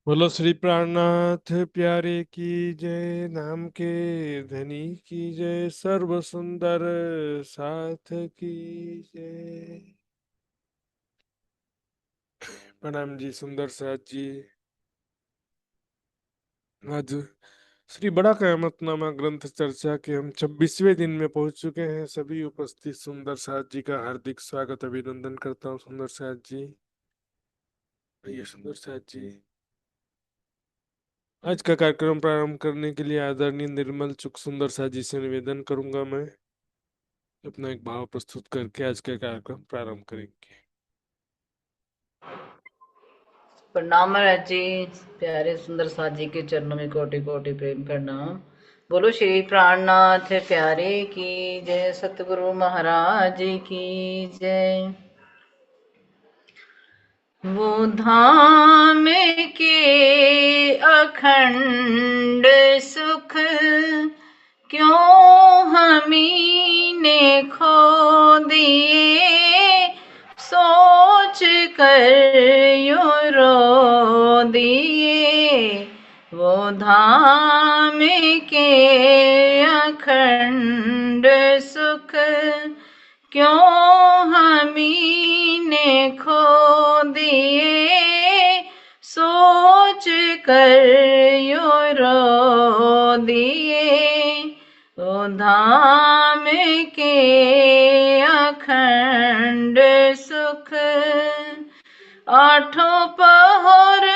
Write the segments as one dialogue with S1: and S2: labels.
S1: बोलो श्री प्राणनाथ प्यारे की जय। नाम के धनी की जय। सर्व सुंदर साथ की जय। प्रणाम जी सुंदर साथ जी। आज श्री बड़ा कयामतनामा ग्रंथ चर्चा के हम 26वें दिन में पहुंच चुके हैं। सभी उपस्थित सुंदर साथ जी का हार्दिक स्वागत अभिनंदन करता हूँ। सुंदर साथ जी, भैया सुंदर साथ जी, आज का कार्यक्रम प्रारंभ करने के लिए आदरणीय निर्मल चुक सुंदर साथ जी से निवेदन करूंगा मैं अपना एक भाव प्रस्तुत करके आज का कार्यक्रम प्रारंभ करेंगे।
S2: प्रणाम महाराज जी। प्यारे सुंदर साथ जी के चरणों में कोटि कोटि प्रेम प्रणाम। बोलो श्री प्राणनाथ प्यारे की जय, सतगुरु महाराज की जय। वो धाम के अखंड सुख क्यों हमी ने खो दिए, सोच कर यूं रो दिए। वो धाम के अखंड सुख क्यों हमी ने खो दिए, सोच कर यूं रो दिए। ओ धाम के अखंड सुख, आठों पहर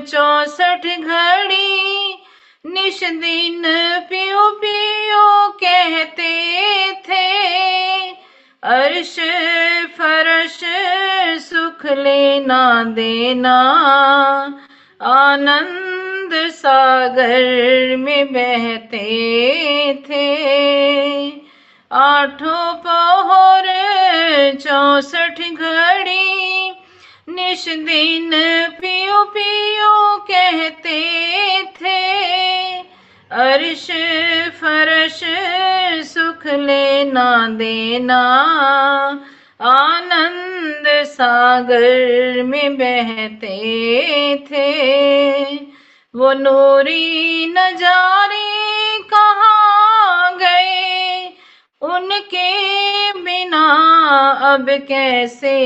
S2: 64 घड़ी निश दिन पियो पियो कहते थे। अर्श फरश सुख लेना देना, आनंद सागर में बहते थे। आठों पहर 64 घड़ी निश दिन पियो पियो कहते थे। अर्श फरश सुख लेना देना, आनंद सागर में बहते थे। वो नूरी नजारे कहाँ गए, उनके बिना अब कैसे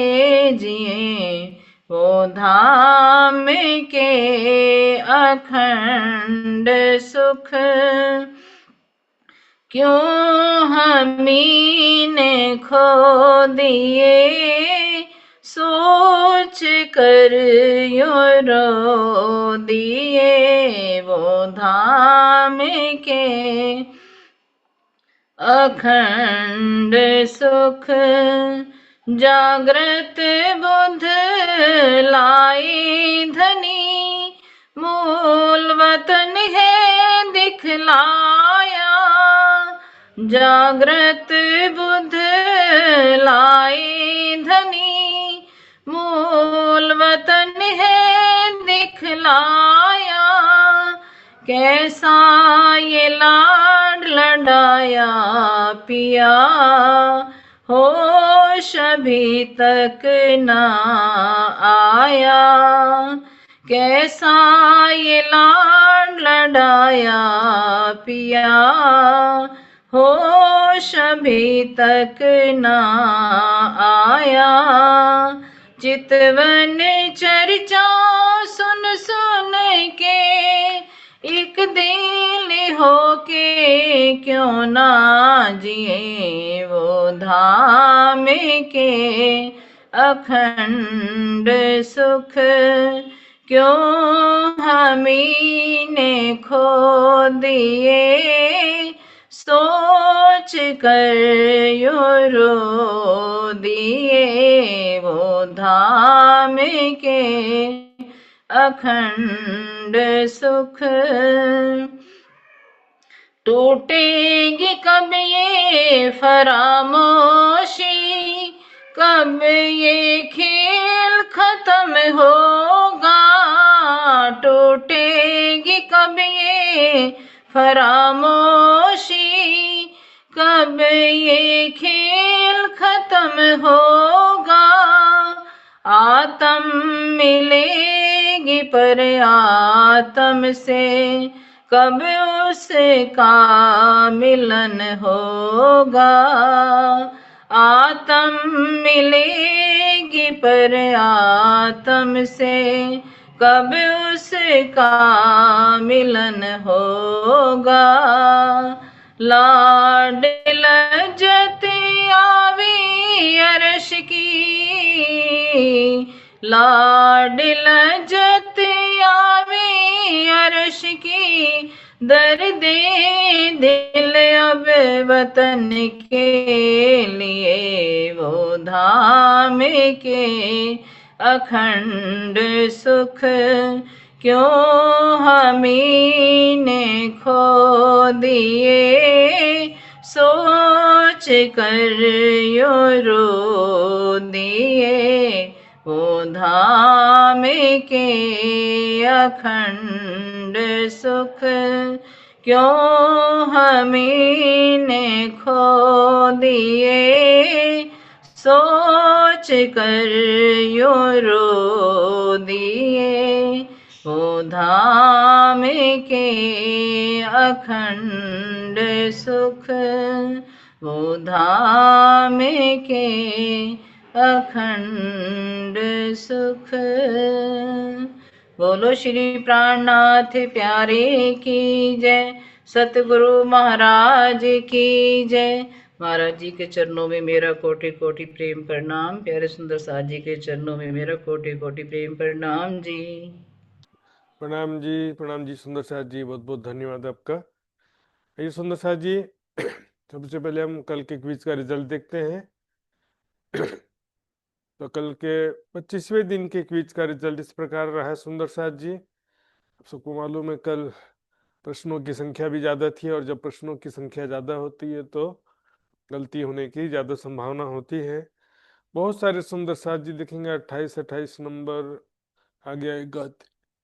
S2: जिए। वो धाम के अखंड सुख क्यों हमी ने खो दिए, सोच कर यूं रो दिए। वो धाम के अखंड सुख, जागृत बुध लाए धनी, मूल वतन है दिखलाया। जागृत बुध लाए धनी, मूल वतन है दिखलाया। कैसा ये लाड लडाया पिया, होश अभी तक न आया। कैसा ये लाड लडाया पिया, होश अभी तक न आया। चितवन चर्चा सुन सुन के एक दिल होके क्यों ना जिए। वो धाम के अखंड सुख क्यों हमी ने खो दिए, सोच कर यूं रो दिए। वो धाम के अखंड सुख, टूटेगी कब ये फरामोशी, कब ये खेल खत्म होगा। टूटेगी कब ये फरामोशी, कब ये खेल खत्म होगा। आत्म मिलेगी पर आत्म से कब उसका मिलन होगा। आत्म मिलेगी पर आत्म से कब उसका मिलन होगा। लाड लज्जत आवी अरश की, लाड लज्जत आवी अरश की, दर्द दिल अब वतन के लिए वो धाम के अखंड सुख क्यों हमने खो दिए। सोच कर यो रो दिए। वो धाम के अखंड सुख क्यों हमने खो दिए। सोच कर यो रो दिए। वो धाम के अखंड सुख, वो धाम के अखंड सुख। बोलो श्री प्राणनाथ प्यारे की जय। सतगुरु महाराज की जय। महाराज जी के चरणों में मेरा कोटि कोटि प्रेम प्रणाम। प्यारे सुंदर साथ जी के चरणों में मेरा कोटि कोटि प्रेम प्रणाम जी।
S1: प्रणाम जी सुंदर साथ जी, बहुत बहुत धन्यवाद आपका। ये सुंदर साथ जी, सबसे पहले हम कल के क्विज का रिजल्ट देखते हैं। तो कल के 25वें दिन के क्विज का रिजल्ट इस प्रकार रहा है सुंदर साथ जी। आप सबको मालूम है कल प्रश्नों की संख्या भी ज़्यादा थी, और जब प्रश्नों की संख्या ज़्यादा होती है तो गलती होने की ज़्यादा संभावना होती है। बहुत सारे सुंदर साथ जी देखेंगे 28-28 नंबर आ गया एक गलत,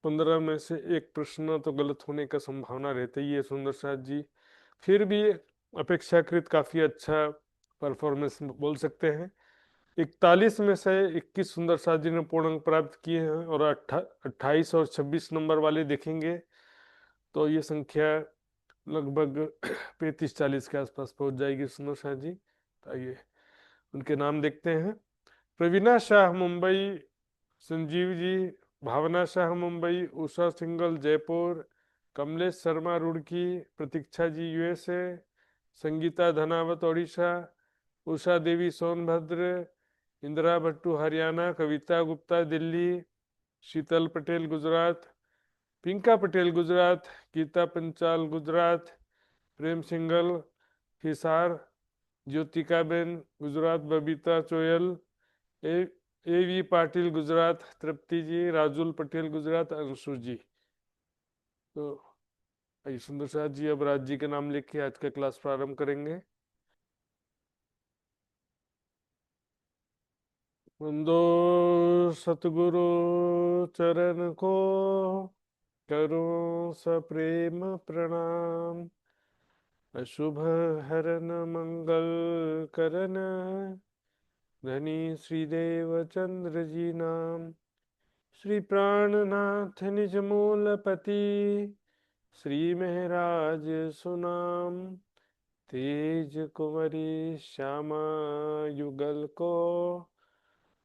S1: 15 में से एक प्रश्न तो गलत होने का संभावना रहती ही है सुंदर साथ जी। फिर भी अपेक्षाकृत काफ़ी अच्छा परफॉर्मेंस बोल सकते हैं। 41 में से 21 सुंदर साथ जी ने पूर्ण अंक प्राप्त किए हैं, और 28 और 26 नंबर वाले देखेंगे तो ये संख्या लगभग 35-40 के आसपास पहुंच जाएगी सुंदर साथ जी। तो आइए उनके नाम देखते हैं। Praveena Shah Mumbai, Sanjeev ji, Bhavna Shah Mumbai, Usha Singhal Jaipur, Kamlesh Sharma Roorkee, Pratiksha ji USA, Sangeeta Dhanawat Odisha, Usha Devi Sonbhadra, Indira Bhattu Haryana, Kavita Gupta Delhi, Sheetal Patel Gujarat, Pinka Patel Gujarat, Geeta Panchal Gujarat, Prem Singhal Hisar, Jyotikaben Gujarat, Babita Choyal, A V Patil Gujarat, Tripti ji, Rajul Patel Gujarat, Anshu ji. तो आइए सुंदर साथ जी अब राज जी के नाम लिख के आज का क्लास प्रारंभ करेंगे। वंदो सतगुरु चरण को, करो सप्रेम प्रणाम। अशुभ हरन मंगल करन, धनी श्रीदेव चंद्र जी नाम। श्री प्राणनाथ निज मूलपति, श्री महराज सुनाम। तेज कुंवरी श्यामा युगल को,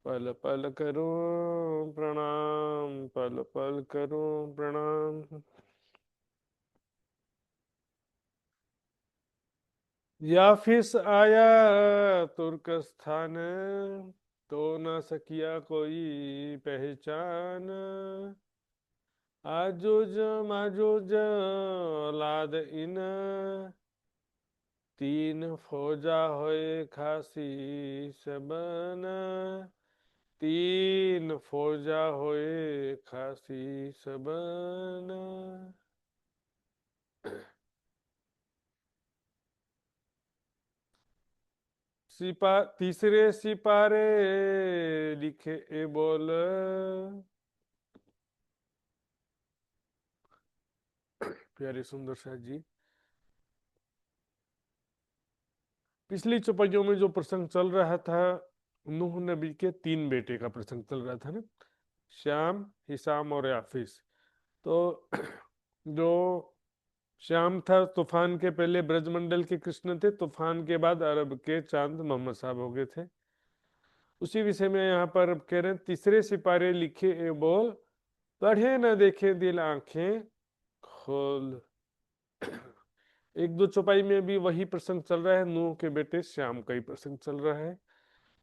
S1: पल पल करो प्रणाम, पल पल करो प्रणाम। याफिस आया तुर्कस्तान, तो न सकिया कोई पहचान। आजोज माजोज औलाद इन, तीन फौजा होए खासी सबन। तीन फौजा होए खासी सबन। तीसरे सिपारे लिखे ए बोल, प्यारे सुंदर शाह जी। पिछली चौपाइयों में जो प्रसंग चल रहा था, नूह नबी के 3 बेटे का प्रसंग चल रहा था ना। श्याम, हिसाम और याफिस। तो जो श्याम था, तूफान के पहले ब्रजमंडल के कृष्ण थे, तूफान के बाद अरब के चांद मोहम्मद साहब हो गए थे। उसी विषय में यहाँ पर अब कह रहे हैं, तीसरे सिपारे लिखे ए बोल, पढ़े न देखे दिल आंखें खोल। एक दो चौपाई में भी वही प्रसंग चल रहा है, नूह के बेटे श्याम का ही प्रसंग चल रहा है।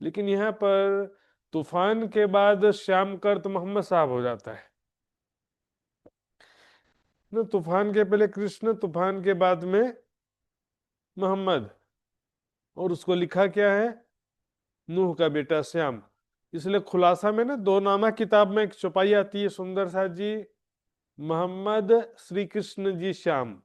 S1: लेकिन यहाँ पर तूफान के बाद श्याम का अर्थ मोहम्मद साहब हो जाता है ना। तूफान के पहले कृष्ण, तूफान के बाद में मोहम्मद, और उसको लिखा क्या है, नूह का बेटा श्याम। इसलिए खुलासा में ना दो नामा किताब में एक चौपाई आती है सुंदर साथ जी, मोहम्मद श्री कृष्ण जी श्याम।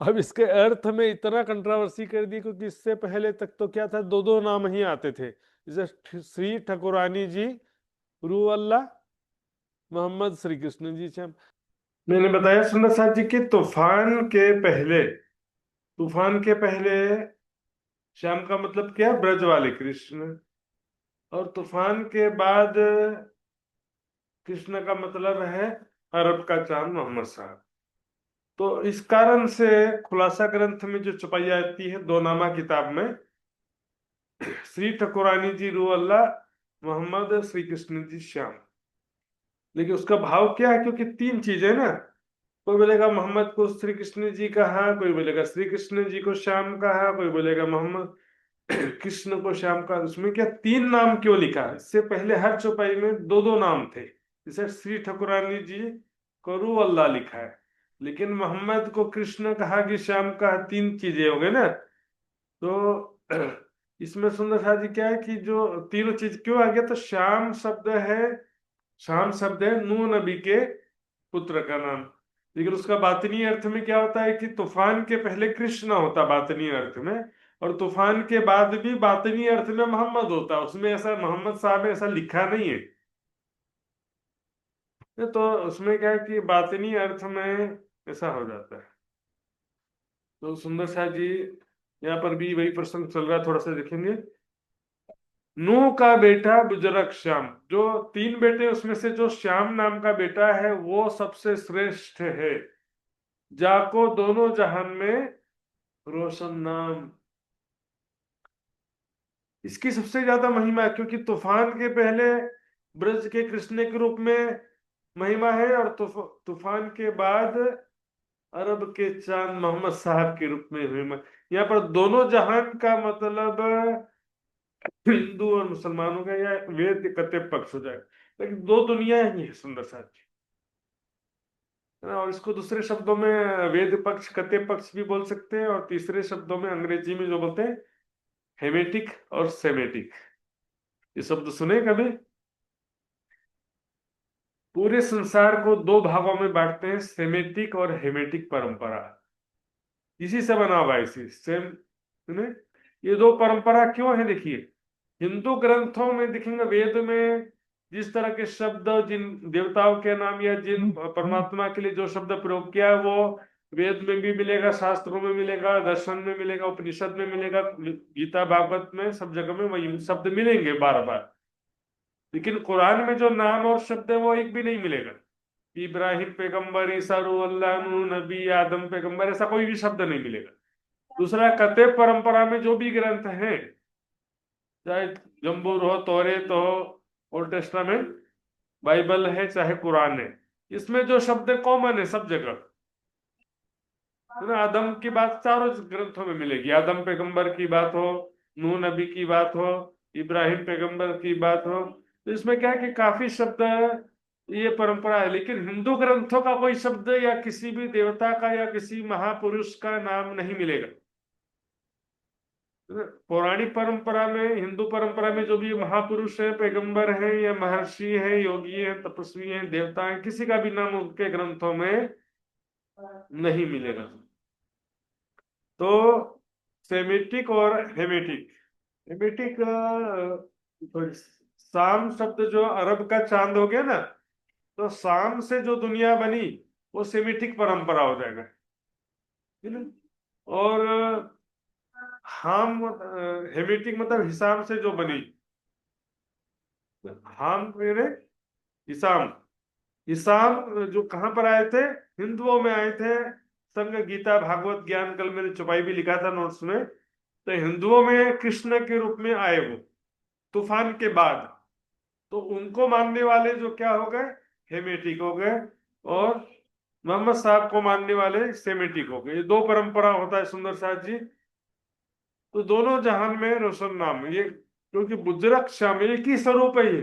S1: अब इसके अर्थ में इतना कंट्रोवर्सी कर दी, क्योंकि इससे पहले तक तो क्या था, दो दो नाम ही आते थे, जैसे श्री ठकुरानी जी रू अल्लाह, मोहम्मद श्री कृष्ण जी श्याम। मैंने बताया सुंदर साथ जी कि तूफान के पहले श्याम का मतलब क्या, ब्रज वाले कृष्ण, और तूफान के बाद कृष्ण का मतलब है अरब का चांद मोहम्मद साहब। तो इस कारण से खुलासा ग्रंथ में जो छपाई आती है दो नामा किताब में, श्री ठकुरानी जी रू अल्लाह, मोहम्मद श्री कृष्ण जी श्याम। लेकिन उसका भाव क्या है, क्योंकि तीन चीजें ना, कोई बोलेगा मोहम्मद को श्री कृष्ण जी कहा, कोई बोलेगा श्री कृष्ण जी को श्याम कहा, कोई बोलेगा मोहम्मद कृष्ण को श्याम का। उसमें क्या तीन नाम क्यों लिखा, इससे पहले हर चौपाई में दो दो नाम थे, जैसे श्री ठकुरानी जी को रू अल्लाह लिखा है, लेकिन मोहम्मद को कृष्ण कहा कि श्याम कहा, तीन चीजें हो गई ना। तो इसमें सुंदर सा जी क्या है कि जो तीनों चीज क्यों आ गया, तो श्याम शब्द है नूह नबी के पुत्र का नाम। लेकिन उसका बातनी अर्थ में क्या होता है कि तूफान के पहले कृष्ण होता बातनी अर्थ में, और तूफान के बाद भी बातनी अर्थ में मोहम्मद होता, उसमें ऐसा मोहम्मद साहब ऐसा लिखा नहीं है। तो उसमें क्या है कि बातनी अर्थ में ऐसा हो जाता है। तो सुंदर शाह जी यहाँ पर भी वही प्रसंग चल रहा है, थोड़ा सा देखेंगे। नूह का बेटा बुजरक श्याम, जो तीन बेटे उसमें से जो श्याम नाम का बेटा है वो सबसे श्रेष्ठ है, जाको दोनों जहान में रोशन नाम। इसकी सबसे ज्यादा महिमा है, क्योंकि तूफान के पहले ब्रज के कृष्ण के रूप में महिमा है, और तूफान के बाद अरब के चांद मोहम्मद साहब के रूप में महिमा। यहाँ पर दोनों जहान का मतलब हिंदू और मुसलमानों का या वेद के कते पक्ष हो जाएगा, लेकिन दो दुनिया ही है सुंदर साथी, है ना। और इसको दूसरे शब्दों में वेद पक्ष कते पक्ष भी बोल सकते हैं, और तीसरे शब्दों में अंग्रेजी में जो बोलते हैं हेमेटिक और सेमेटिक, ये शब्द सुने कभी। पूरे संसार को दो भागों में बांटते हैं, सेमेटिक और हेमेटिक परंपरा, इसी से बना हुआ है, इसी सेम सुने। ये दो परंपरा क्यों है, देखिए हिंदू ग्रंथों में देखेंगे, वेद में जिस तरह के शब्द जिन देवताओं के नाम या जिन परमात्मा के लिए जो शब्द प्रयोग किया है, वो वेद में भी मिलेगा, शास्त्रों में मिलेगा, दर्शन में मिलेगा, उपनिषद में मिलेगा, गीता भागवत में, सब जगह में वही शब्द मिलेंगे बार बार। लेकिन कुरान में जो नाम और शब्द है वो एक भी नहीं मिलेगा। इब्राहिम पैगंबर, ईसा रूह अल्लाह, नूह नबी, आदम पैगंबर, ऐसा कोई भी शब्द नहीं मिलेगा। दूसरा, कते परंपरा में जो भी ग्रंथ हैं, चाहे जम्बूर हो, तौरेत हो, ओल्ड टेस्टामेंट बाइबल है, चाहे कुरान है, इसमें जो शब्द कॉमन है सब जगह, है ना। आदम की बात चारों ग्रंथों में मिलेगी, आदम पैगंबर की बात हो, नूह नबी की बात हो, इब्राहिम पैगंबर की बात हो, तो इसमें क्या है कि काफी शब्द ये परंपरा है। लेकिन हिंदू ग्रंथों का कोई शब्द या किसी भी देवता का या किसी महापुरुष का नाम नहीं मिलेगा। पौराणिक परंपरा में, हिंदू परंपरा में जो भी महापुरुष है, पैगंबर हैं या महर्षि हैं, योगी हैं, तपस्वी हैं, देवता हैं, किसी का भी नाम उनके ग्रंथों में नहीं मिलेगा। तो सेमेटिक और हेमेटिक, हेमेटिक तो शाम शब्द जो अरब का चांद हो गया ना, तो शाम से जो दुनिया बनी वो सेमेटिक परंपरा हो जाएगा, है ना। और हेमेटिक मतलब हिसाम से जो बनी, हाम मेरे हिसाम। हिसाम जो कहाँ पर आए थे? हिंदुओं में आए थे। संग, गीता, भागवत ज्ञान, कल मैंने छुपाई भी लिखा था नोट्स में। तो हिंदुओं में कृष्ण के रूप में आए वो, तूफान के बाद। तो उनको मानने वाले जो क्या हो गए, हेमेटिक हो गए। और मोहम्मद साहब को मानने वाले सेमेटिक हो गए। ये दो परंपरा होता है सुंदर साथ जी। तो दोनों जहान में रोशन नाम ये, क्योंकि बुजरक श्याम एक ही स्वरूप है ये।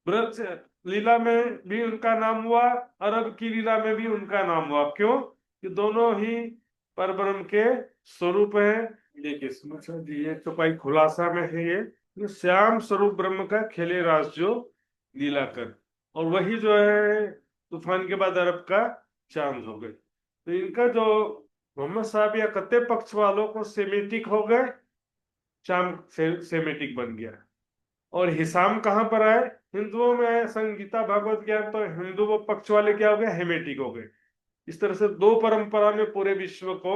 S1: ब्रज लीला में भी उनका नाम हुआ, अरब की लीला में भी उनका नाम हुआ। क्यों? कि दोनों ही परब्रह्म के स्वरूप हैं। देखिए समझो जी, ये चौपाई खुलासा में है ये श्याम स्वरूप ब्रह्म का खेले रास जो लीला कर। और वही जो है तूफान के बाद अरब का चांद हो गए। तो इनका जो मोहम्मद साहब या कत्ते पक्ष वालों को सेमेटिक हो गए, शाम सेमेटिक बन गया। और हिसाम कहाँ पर आए? हिंदुओं में आए, संगीता भागवत ज्ञान। तो हिंदू पक्ष वाले क्या हो गए, हेमेटिक हो गए। इस तरह से दो परंपरा में पूरे विश्व को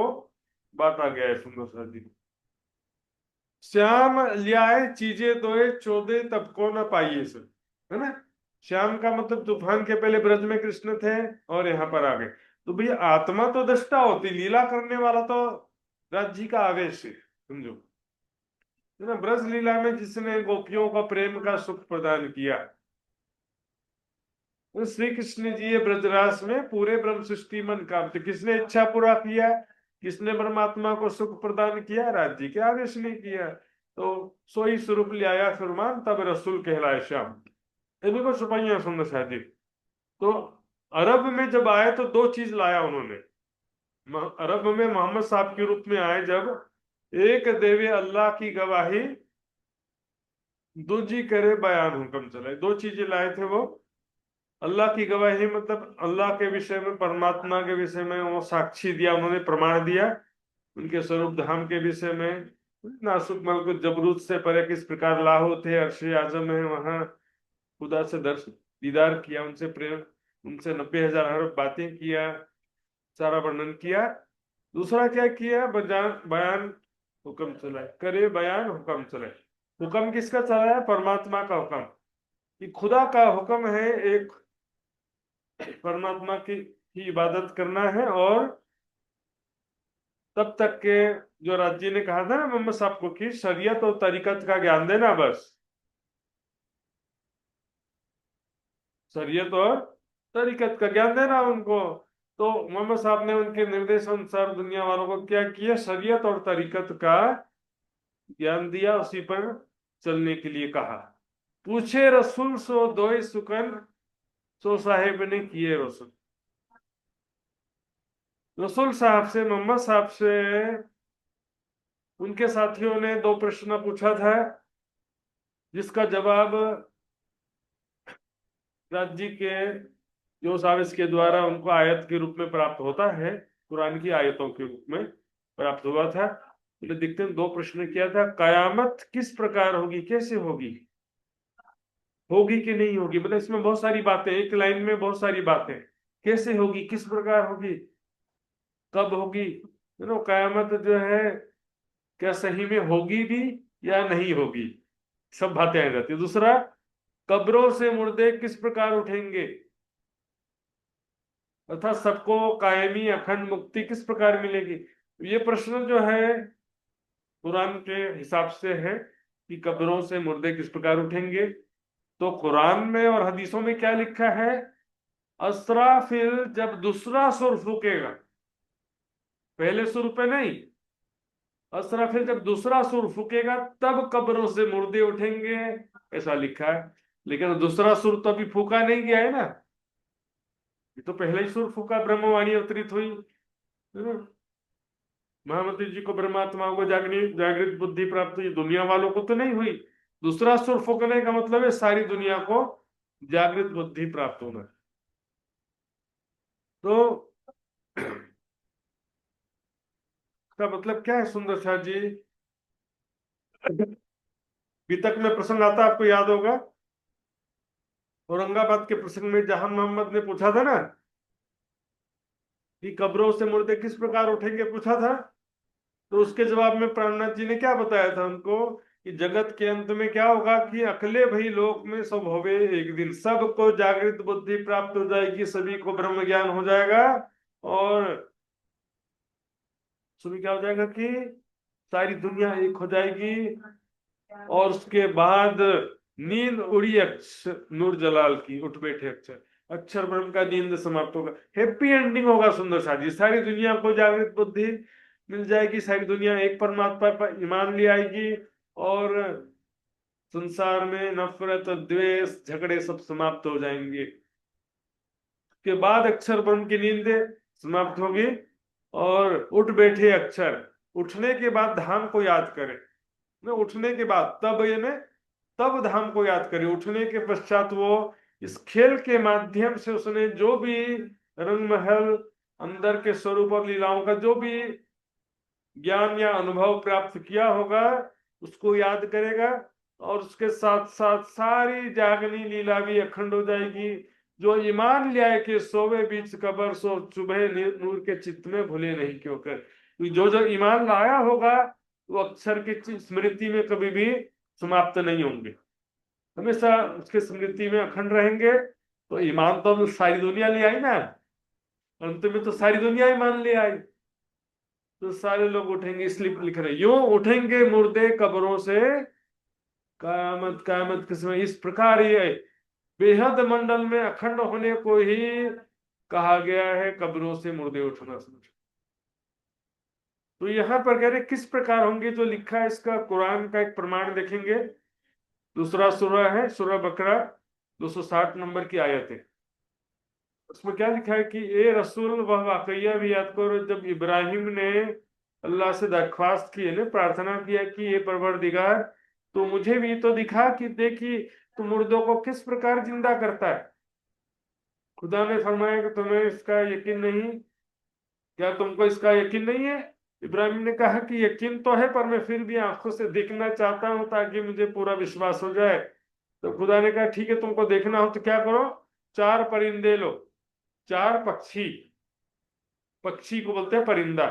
S1: बांटा गया है सुंदर सा जी। श्याम लियाए चीजें दोए चौदह तब को न पाइए से, है ना। श्याम का मतलब तूफान के पहले ब्रज में कृष्ण थे और यहाँ पर आ गए। तो भैया आत्मा तो दृष्टा होती, लीला करने वाला तो राज्य का आवेश है, समझो, है ना। ब्रज लीला में जिसने गोपियों का प्रेम का सुख प्रदान किया, तो श्री कृष्ण जी ये ब्रजरास में पूरे ब्रह्म सृष्टि मन काम। तो किसने इच्छा पूरा किया, किसने परमात्मा को सुख प्रदान किया? राज्य के आवेश ने किया। तो सोई स्वरूप ले आया फरमान, तब रसूल कहलाए श्याम। इन्हीं को छुपाइया सुंदर साहब जी। तो अरब में जब आए तो दो चीज लाया उन्होंने। अरब में मोहम्मद साहब के रूप में आए जब, एक देवे अल्लाह की गवाही, दूजी करे बयान हुक्म चलाए। दो चीजें लाए थे वो। अल्लाह की गवाही मतलब अल्लाह के विषय में, परमात्मा के विषय में वो साक्षी दिया, उन्होंने प्रमाण दिया। उनके स्वरूप धाम के विषय में, नासुक मलकुत जबरूत से परे किस प्रकार लाहो थे, अर्श आजम है वहां खुदा से दर्शन दीदार किया, उनसे प्रेम, उनसे 90,000 हर्फ बातें किया, सारा वर्णन किया। दूसरा क्या किया? बयान बयान हुक्म चलाए, करे बयान हुक्म चलाए। हुक्म किसका चलाया? परमात्मा का हुक्म। कि खुदा का हुक्म है एक, परमात्मा की इबादत करना है। और तब तक के जो राज्य ने कहा था ना मोहम्मद साहब को कि शरीयत और तरीकत का ज्ञान देना, बस शरीयत और तरीकत का ज्ञान देना उनको। तो मोहम्मद साहब ने उनके निर्देश अनुसार दुनिया वालों को क्या किया? शरीयत और तरीकत का ज्ञान दिया, उसी पर चलने के लिए कहा। पूछे रसूल सो दोए सुकन, सो साहेब ने किए रसूल। रसूल साहब से, मोहम्मद साहब से उनके साथियों ने दो प्रश्न पूछा था, जिसका जवाब राज्य के जो साविस के द्वारा उनको आयत के रूप में प्राप्त होता है, कुरान की आयतों के रूप में प्राप्त हुआ था। तो देखते हैं दो प्रश्न किया था। कयामत किस प्रकार होगी, कैसे होगी, होगी कि नहीं होगी। मतलब इसमें बहुत सारी बातें, एक लाइन में बहुत सारी बातें। कैसे होगी, किस प्रकार होगी, कब होगी, कयामत जो है क्या सही में होगी भी या नहीं होगी, सब बातें आ जाती है। दूसरा, कब्रों से मुर्दे किस प्रकार उठेंगे, अर्थात सबको कायमी अखंड मुक्ति किस प्रकार मिलेगी। ये प्रश्न जो है कुरान के हिसाब से है कि कब्रों से मुर्दे किस प्रकार उठेंगे। तो कुरान में और हदीसों में क्या लिखा है? अस्राफिल जब दूसरा सुर फूकेगा, पहले सुर पे नहीं, असराफिल जब दूसरा सुर फूकेगा तब कब्रों से मुर्दे उठेंगे, ऐसा लिखा है। लेकिन दूसरा सुर तो अभी फूका नहीं गया है ना, ये तो पहले ही सुर फूका, ब्रह्मवाणी अवतरित हुई, है ना। महामती जी को, परमात्मा को जागृत जागृत बुद्धि प्राप्त हुई, दुनिया वालों को तो नहीं हुई। दूसरा सुर फूकने का मतलब है सारी दुनिया को जागृत बुद्धि प्राप्त होना। तो इसका मतलब क्या है सुंदर शाह जी? वितक में प्रसंग आता है, आपको याद होगा, औरंगाबाद के प्रसंग में जहान मोहम्मद ने पूछा था ना कि कब्रों से मुर्दे किस प्रकार उठेंगे, पूछा था। तो उसके जवाब में प्राणनाथ जी ने क्या बताया था उनको कि जगत के अंत में क्या होगा कि अकेले भई लोक में सब होवे एक दिन, सबको जागृत बुद्धि प्राप्त हो जाएगी, सभी को ब्रह्म ज्ञान हो जाएगा, और सभी क्या हो जाएगा कि सारी दुनिया एक हो जाएगी। और उसके बाद नींद उड़ी अक्षर नूर जलाल की, उठ बैठे अक्षर, अक्षर ब्रह्म का नींद समाप्त होगा, हैप्पी एंडिंग होगा सुंदर सा जी। सारी दुनिया को जागृत बुद्धि मिल जाएगी, सारी दुनिया एक परमात्मा पर ईमान ले आएगी, और संसार में नफरत द्वेष झगड़े सब समाप्त हो जाएंगे। के बाद अक्षर ब्रह्म की नींद समाप्त होगी, और उठ बैठे अक्षर, उठने के बाद धाम को याद करें, न उठने के बाद तब ये ने तब धाम को याद करे। उठने के पश्चात वो इस खेल के माध्यम से उसने जो भी रंग महल अंदर के स्वरूप और लीलाओं का जो भी ज्ञान या अनुभव प्राप्त किया होगा उसको याद करेगा, और उसके साथ साथ सारी जागनी लीला भी अखंड हो जाएगी। जो ईमान ले आए कि सोवे बीच कबर सो चुभे नूर के चित्त में भूले नहीं क्यों कर। जो जो ईमान लाया होगा वो अक्षर की स्मृति में कभी भी समाप्त नहीं होंगे, हमेशा उसके स्मृति में अखंड रहेंगे। तो ईमान तो सारी दुनिया ले आई ना, अंत में तो सारी दुनिया ईमान ले आई, तो सारे लोग उठेंगे, इसलिए लिख रहे यूं उठेंगे मुर्दे कब्रों से कयामत कयामत के समय। इस प्रकार ये बेहद मंडल में अखंड होने को ही कहा गया है कब्रों से मुर्दे उठना। समझ, तो यहाँ पर कह रहे किस प्रकार होंगे, जो लिखा है इसका कुरान का एक प्रमाण देखेंगे। दूसरा सूरा है सूरा बकरा, 260 नंबर की आयत है। उसमें क्या लिखा है कि ए रसूल, वह वाकया भी याद करो जब इब्राहिम ने अल्लाह से दरख्वास्त की है ना, प्रार्थना किया कि ये परवरदिगार तो मुझे भी तो दिखा कि देखी तू मुर्दों को किस प्रकार जिंदा करता है। खुदा ने फरमाया कि तुम्हें इसका यकीन नहीं, क्या तुमको इसका यकीन नहीं है। इब्राहिम ने कहा कि यकीन तो है, पर मैं फिर भी आंखों से देखना चाहता हूं ताकि मुझे पूरा विश्वास हो जाए। तो खुदा ने कहा ठीक है, तुमको देखना हो तो क्या करो, 4 परिंदे लो, 4 पक्षी, पक्षी को बोलते हैं परिंदा,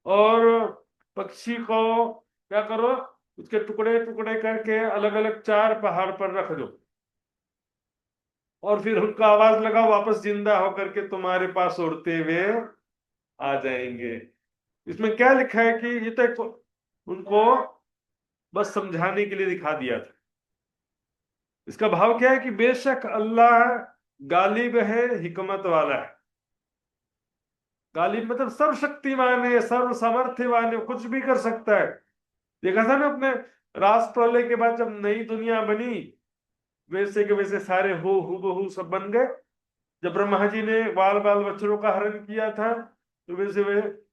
S1: और पक्षी को क्या करो, उसके टुकड़े टुकड़े करके अलग अलग 4 पहाड़ पर रख दो, और फिर उनका आवाज लगाओ, वापस जिंदा होकर के तुम्हारे पास उड़ते हुए आ जाएंगे। इसमें क्या लिखा है कि ये तो उनको बस समझाने के लिए दिखा दिया था। इसका भाव क्या है कि बेशक अल्लाह गालिब है, हिकमत वाला है। गालिब मतलब सर्वशक्तिमान है, सर्व सामर्थ्यवान है, कुछ भी कर सकता है। देखा था ना अपने रास प्रलय के बाद जब नई दुनिया बनी, वैसे के वैसे सारे हो हूबहू सब बन गए। जब ब्रह्मा जी ने बाल बाल बच्चों का हरण किया था, तो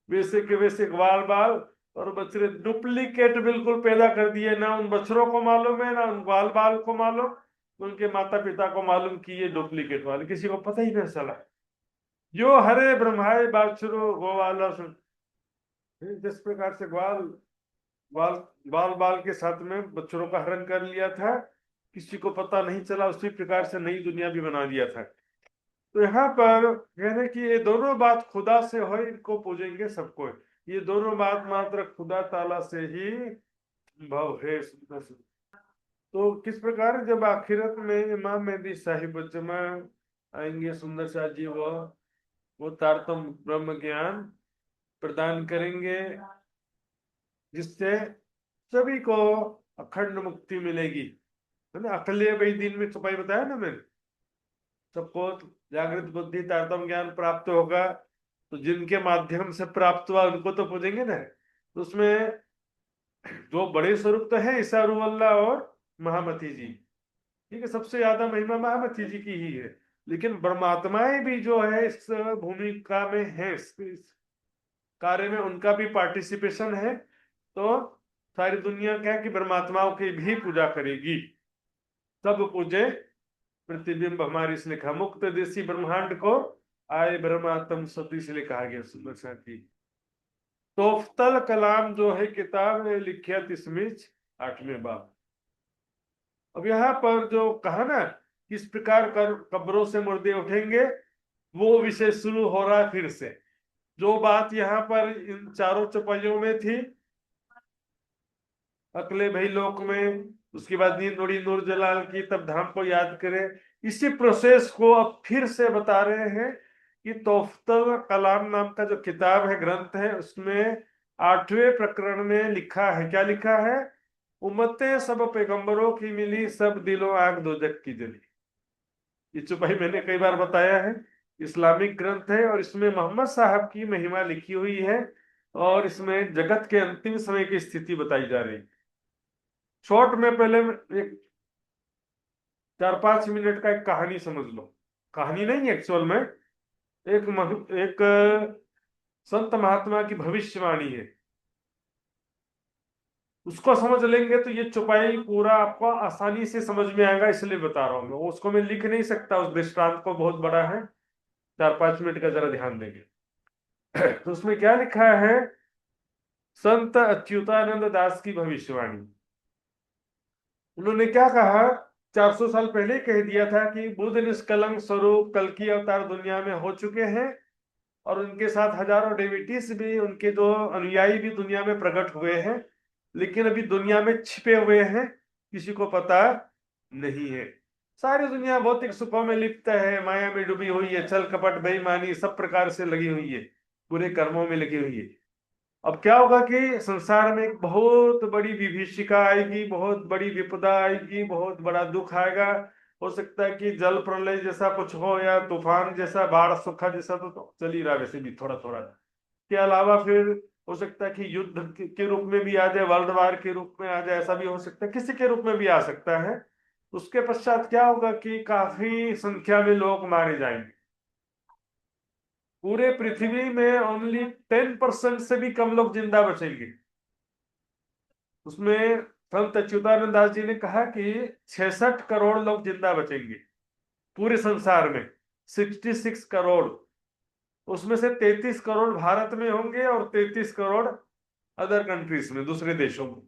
S1: वैसे के वैसे बाल बाल और बछड़े डुप्लीकेट बिल्कुल पैदा कर दिए। ना उन बछड़ों को मालूम है, ना उन बाल बाल को मालूम, उनके माता पिता को मालूम कि ये डुप्लीकेट वाले, किसी को पता ही नहीं चला। जो हरे ब्रह्माए बाछड़ो गोवाला सुन, जिस प्रकार से ग्वाल बाल बाल बाल के साथ में बच्चों का हरण कर लिया था, किसी को पता नहीं चला, उसी प्रकार से नई दुनिया भी बना दिया था। तो यहाँ पर कहने की ये दोनों बात खुदा से हो, इनको पूजेंगे सबको, ये दोनों बात मात्र खुदा ताला से ही संभव है। तो किस प्रकार जब आखिरत में इमाम मेहदी साहिब जमा आएंगे सुंदर शाह जी, वो तारतम ब्रह्म ज्ञान प्रदान करेंगे, जिससे सभी को अखंड मुक्ति मिलेगी, है ना। अकले भाई दिन में छुपाई बताया ना मैंने, सबको जागृत बुद्धि तारतम ज्ञान प्राप्त होगा, तो जिनके माध्यम से प्राप्त हुआ उनको तो पूजेंगे ना। तो उसमें जो बड़े स्वरूप तो है ईसा रूह अल्लाह और महामती जी, ठीक है, सबसे ज्यादा महिमा महामती जी की ही है। लेकिन परमात्माएं भी जो है इस भूमिका में है, इस कार्य में उनका भी पार्टिसिपेशन है। तो सारी दुनिया क्या है कि परमात्माओं की भी पूजा करेगी, सब पूजे प्रतिबिंब हमारी, इसलिए कहा मुक्त देसी ब्रह्मांड को आए ब्रह्मात्म सती, इसलिए कहा गया सुंदर साथी। तोफ्तल कलाम जो है किताब ने लिखिया तिसमिच 8वें बाब। अब यहाँ पर जो कहा ना किस प्रकार कर कब्रों से मुर्दे उठेंगे, वो विषय शुरू हो रहा है फिर से। जो बात यहाँ पर इन 4 चौपाइयों में थी, अगले भाई लोक में, उसके बाद नींद उड़ी नूर जलाल की, तब धाम को याद करें। इसी प्रोसेस को अब फिर से बता रहे हैं कि तोहफतुल कलाम नाम का जो किताब है, ग्रंथ है, उसमें 8वें प्रकरण में लिखा है, क्या लिखा है? उम्मतें सब पैगंबरों की मिली, सब दिलों आग दोजक की जली। ये चौपाई मैंने कई बार बताया है, इस्लामिक ग्रंथ है और इसमें मोहम्मद साहब की महिमा लिखी हुई है और इसमें जगत के अंतिम समय की स्थिति बताई जा रही है। शॉर्ट में पहले एक 4-5 मिनट का एक कहानी समझ लो। कहानी नहीं एक्चुअल में, एक संत महात्मा की भविष्यवाणी है। उसको समझ लेंगे तो ये चौपाई पूरा आपको आसानी से समझ में आएगा, इसलिए बता रहा हूँ मैं। उसको मैं लिख नहीं सकता, उस दृष्टांत को बहुत बड़ा है। 4-5 मिनट का जरा ध्यान देंगे। तो उसमें क्या लिखा है? संत अच्युतानंद दास की भविष्यवाणी। उन्होंने क्या कहा? 400 साल पहले ही कह दिया था कि बुद्ध निष्कलंक स्वरूप कल की अवतार दुनिया में हो चुके हैं और उनके साथ हजारों डेविटीज भी, उनके जो अनुयायी भी दुनिया में प्रकट हुए हैं, लेकिन अभी दुनिया में छिपे हुए हैं, किसी को पता नहीं है। सारी दुनिया भौतिक सुखों में लिप्त है, माया में डूबी हुई है, छल कपट बेईमानी सब प्रकार से लगी हुई है, बुरे कर्मों में लगी हुई है। अब क्या होगा कि संसार में एक बहुत बड़ी विभीषिका आएगी, बहुत बड़ी विपदा आएगी, बहुत बड़ा दुख आएगा। हो सकता है कि जल प्रलय जैसा कुछ हो या तूफान जैसा, बाढ़ सूखा जैसा, तो चल ही रहा वैसे भी थोड़ा थोड़ा। के अलावा फिर हो सकता है कि युद्ध के रूप में भी आ जाए, वर्ल्ड वार के रूप में आ जाए, ऐसा भी हो सकता है, किसी के रूप में भी आ सकता है। उसके पश्चात क्या होगा कि काफी संख्या में लोग मारे जाएंगे। पूरे पृथ्वी में ओनली 10% से भी कम लोग जिंदा बचेंगे। उसमें संत अच्युतानंद दास जी ने कहा कि 66 करोड़ लोग जिंदा बचेंगे पूरे संसार में। 66 करोड़। उसमें से 33 करोड़ भारत में होंगे और 33 करोड़ अदर कंट्रीज में, दूसरे देशों में।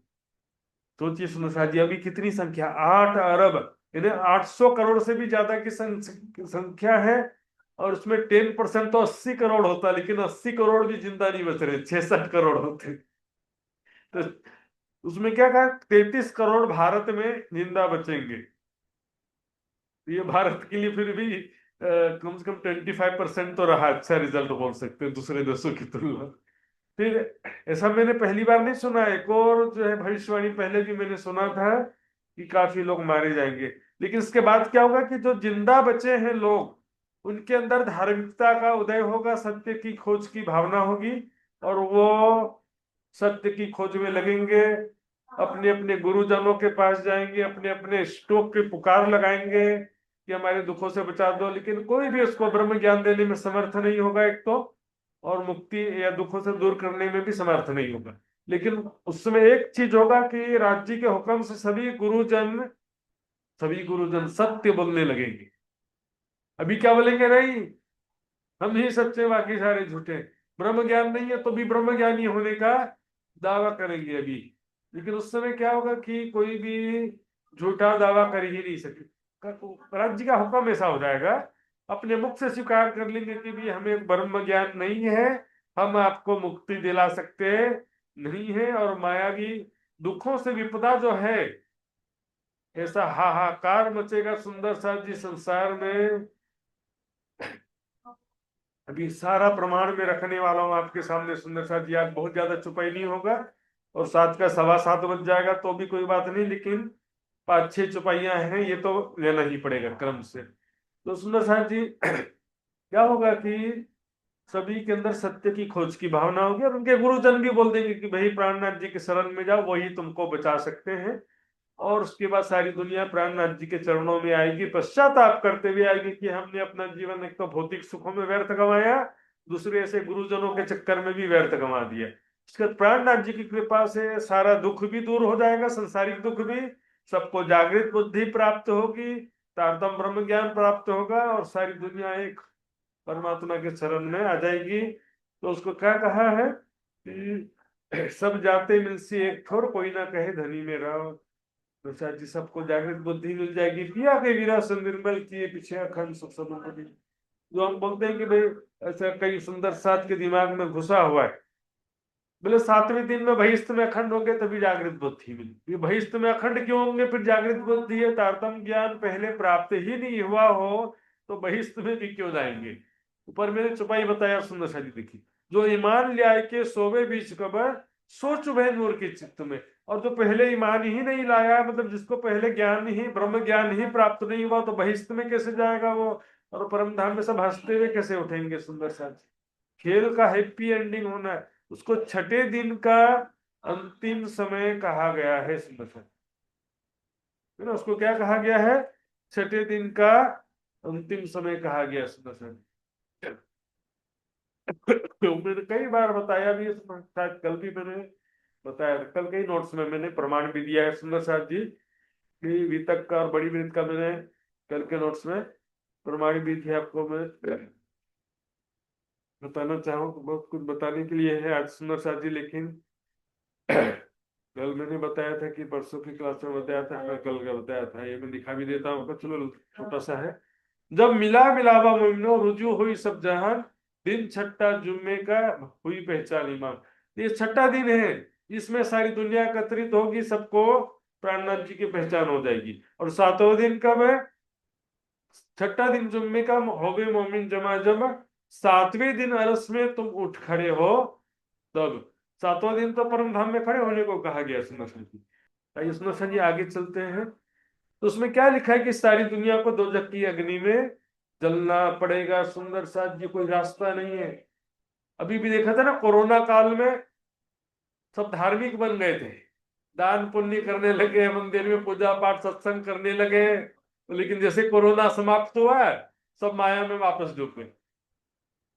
S1: सोचिए सुनो जी, अभी कितनी संख्या, 8 अरब, यानी 800 करोड़ से भी ज्यादा की संख्या है। और उसमें 10% तो 80 करोड़ होता, लेकिन 80 करोड़ भी जिंदा नहीं बच रहे, 66 करोड़ होते। तो उसमें क्या कहा, 33 करोड़ भारत में जिंदा बचेंगे। तो ये भारत के लिए फिर भी कम से कम 25% तो रहा, अच्छा रिजल्ट बोल सकते हैं दूसरे देशों की तुलना। फिर ऐसा मैंने पहली बार नहीं सुना, एक और जो है भविष्यवाणी पहले भी मैंने सुना था कि काफी लोग मारे जाएंगे। लेकिन इसके बाद क्या होगा कि जो जिंदा बचे हैं लोग, उनके अंदर धार्मिकता का उदय होगा, सत्य की खोज की भावना होगी और वो सत्य की खोज में लगेंगे। अपने अपने गुरुजनों के पास जाएंगे, अपने अपने इष्टों के पुकार लगाएंगे कि हमारे दुखों से बचा दो, लेकिन कोई भी उसको ब्रह्म ज्ञान देने में समर्थ नहीं होगा एक तो, और मुक्ति या दुखों से दूर करने में भी समर्थ नहीं होगा। लेकिन उसमें एक चीज होगा कि राज्य के हुक्म से सभी गुरुजन सत्य बोलने लगेंगे। अभी क्या बोलेंगे? नहीं, हम ही सच्चे बाकी सारे झूठे। ब्रह्म ज्ञान नहीं है तो भी ब्रह्म ज्ञानी होने का दावा करेंगे अभी। लेकिन उस समय क्या होगा कि कोई भी झूठा दावा कर ही नहीं सके, राज्य का हुक्म ऐसा हो जाएगा, अपने मुख से स्वीकार कर लेंगे कि भी हमें ब्रह्म ज्ञान नहीं है, हम आपको मुक्ति दिला सकते नहीं है। और मायावी दुखों से विपदा जो है, ऐसा हाहाकार मचेगा सुंदर सा जी संसार में। अभी सारा प्रमाण में रखने वाला हूँ आपके सामने सुंदर सा जी, आज बहुत ज्यादा चुपाई नहीं होगा, और 7 का 7:15 बज जाएगा तो भी कोई बात नहीं, लेकिन 5-6 चुपाइयां हैं, ये तो लेना ही पड़ेगा क्रम से। तो सुंदर साहब जी, क्या होगा कि सभी के अंदर सत्य की खोज की भावना होगी और उनके गुरुजन भी बोल देंगे कि भाई प्राणनाथ जी के शरण में जाओ, वही तुमको बचा सकते हैं। और उसके बाद सारी दुनिया प्राणनाथ जी के चरणों में आएगी, पश्चाताप करते हुए आएगी कि हमने अपना जीवन एक तो भौतिक सुखों में व्यर्थ गंवाया, दूसरे ऐसे गुरुजनों के चक्कर में भी व्यर्थ गंवा दिया। इसके बाद प्राणनाथ जी की कृपा से सारा दुख भी दूर हो जाएगा, संसारिक दुख भी, सबको जागृत बुद्धि प्राप्त होगी, तारतम ब्रह्म ज्ञान प्राप्त होगा और सारी दुनिया एक परमात्मा के शरण में आ जाएगी। तो उसको क्या कहा है कि सब जाते मिलसी एक ठोर, कोई ना कहे धनी में रहो। तो शायद जी सबको जागृत बुद्धि मिल जाएगी, पिया के विरह निर्मल किए पीछे अखंड सुख समुद्र। जो हम बोलते हैं कि भाई ऐसा कई सुंदर साथ के दिमाग में घुसा हुआ है, बोले 7वें दिन में बहिष्ठ में अखंड होंगे तभी जागृत बुद्धि मिली। ये बहिष्ठ में अखंड क्यों होंगे फिर जागृत बुद्धि है? तारतम्य ज्ञान पहले प्राप्त ही नहीं हुआ हो तो बहिष्ठ में भी क्यों जाएंगे? ऊपर मैंने चुपाई बताया, सुंदर सा जी देखिए। जो ईमान ले आए के सोवे बीच कबर, सो चुभे नूर के चित्त में। और जो पहले ईमान ही नहीं लाया, मतलब जिसको पहले ज्ञान ही, ब्रह्म ज्ञान ही प्राप्त नहीं हुआ, तो बहिष्ठ में कैसे जाएगा वो? और परम धाम में सब हंसते हुए कैसे उठेंगे? सुंदर सा जी। खेल का हैप्पी एंडिंग होना है, उसको छठे दिन का अंतिम समय कहा गया है। सुंदर सा, है ना? उसको क्या कहा गया है? छठे दिन का अंतिम समय कहा गया। सुंदर सा, मैंने कई बार बताया भी है, शायद कल भी मैंने बताया, कल के ही नोट्स में मैंने प्रमाण भी दिया है सुंदर साहब जी कि वितक का और बड़ी वृत्त का मैंने कल के नोट्स में प्रमाण भी दिया। आपको मैं बताना चाहूँ तो बहुत कुछ बताने के लिए है आज सुंदर साहब जी, लेकिन कल मैंने बताया था कि परसों की क्लास में बताया था, कल का बताया था, ये मैं दिखा भी देता हूँ, चलो छोटा सा है। जब मिला मिलावा मोमिनो रुजू हुई सब जहान, दिन छठा जुम्मे का हुई पहचान ईमान। ये छठा दिन है, इसमें सारी दुनिया एकत्रित होगी, सबको प्राणनाथ जी की पहचान हो जाएगी। और सातवां दिन कब है? छठा दिन जुम्मे का होवे मोमिन जमा जब, सातवें दिन अरस में तुम उठ खड़े हो तब। सातवां दिन तो परम धाम में खड़े होने को कहा गया सुंदर जी। आइए सुंदर जी आगे चलते हैं। तो उसमें क्या लिखा है कि सारी दुनिया को दोजख की अग्नि में जलना पड़ेगा। सुंदर साथ जी कोई रास्ता नहीं है। अभी भी देखा था ना, कोरोना काल में सब धार्मिक बन गए थे, दान पुण्य करने लगे, मंदिर में पूजा पाठ सत्संग करने लगे, लेकिन जैसे कोरोना समाप्त हुआ है सब माया में वापस डूब गए,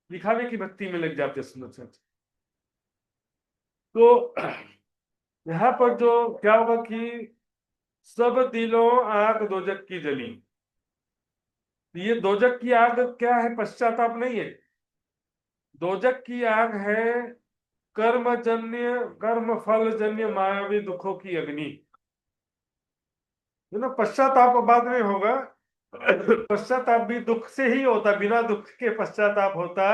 S1: दिखावे की भक्ति में लग जाते। सुंदर साथ, तो यहाँ पर जो क्या होगा कि सब दिलों आग दोजक की जली। ये दोजक की आग क्या है? पश्चाताप नहीं है। दोजक की आग है कर्मजन्य, कर्म फल जन्य मायावी दुखों की अग्नि। है ना? पश्चाताप बाद में होगा। पश्चाताप भी दुख से ही होता, बिना दुख के पश्चाताप होता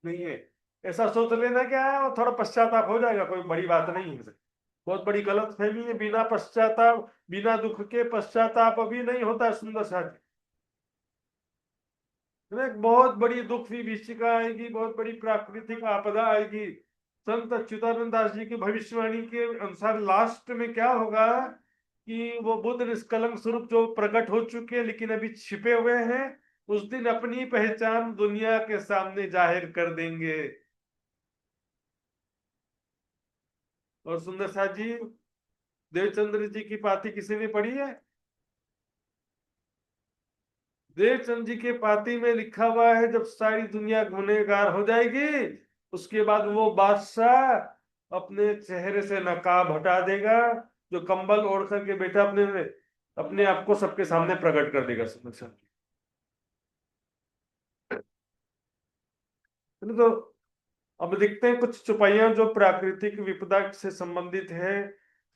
S1: नहीं है। ऐसा सोच लेना क्या है, वो थोड़ा पश्चाताप हो जाएगा, कोई बड़ी बात नहीं है। बहुत बड़ी गलत फहमी है। बिना पश्चाताप, बिना दुख के पश्चाताप अभी नहीं होता। सुंदर साथी, एक बहुत बड़ी दुख विभीषिका आएगी, बहुत बड़ी प्राकृतिक आपदा आएगी। संत अच्युतानंद दास जी की भविष्यवाणी के अनुसार लास्ट में क्या होगा कि वो बुद्ध निष्कलंक स्वरूप जो प्रकट हो चुके हैं लेकिन अभी छिपे हुए हैं, उस दिन अपनी पहचान दुनिया के सामने जाहिर कर देंगे। और सुंदर साथ जी, देवचंद्र जी की पाती किसी ने पढ़ी है? देवचंद जी के पाती में लिखा हुआ है जब सारी दुनिया गुनहगार हो जाएगी, उसके बाद वो बादशाह अपने चेहरे से नकाब हटा देगा, जो कंबल ओढ़ करके बैठा अपने अपने आप को सबके सामने प्रकट कर देगा। समझ? तो अब देखते हैं कुछ चुपाइयां जो प्राकृतिक विपदा से संबंधित है।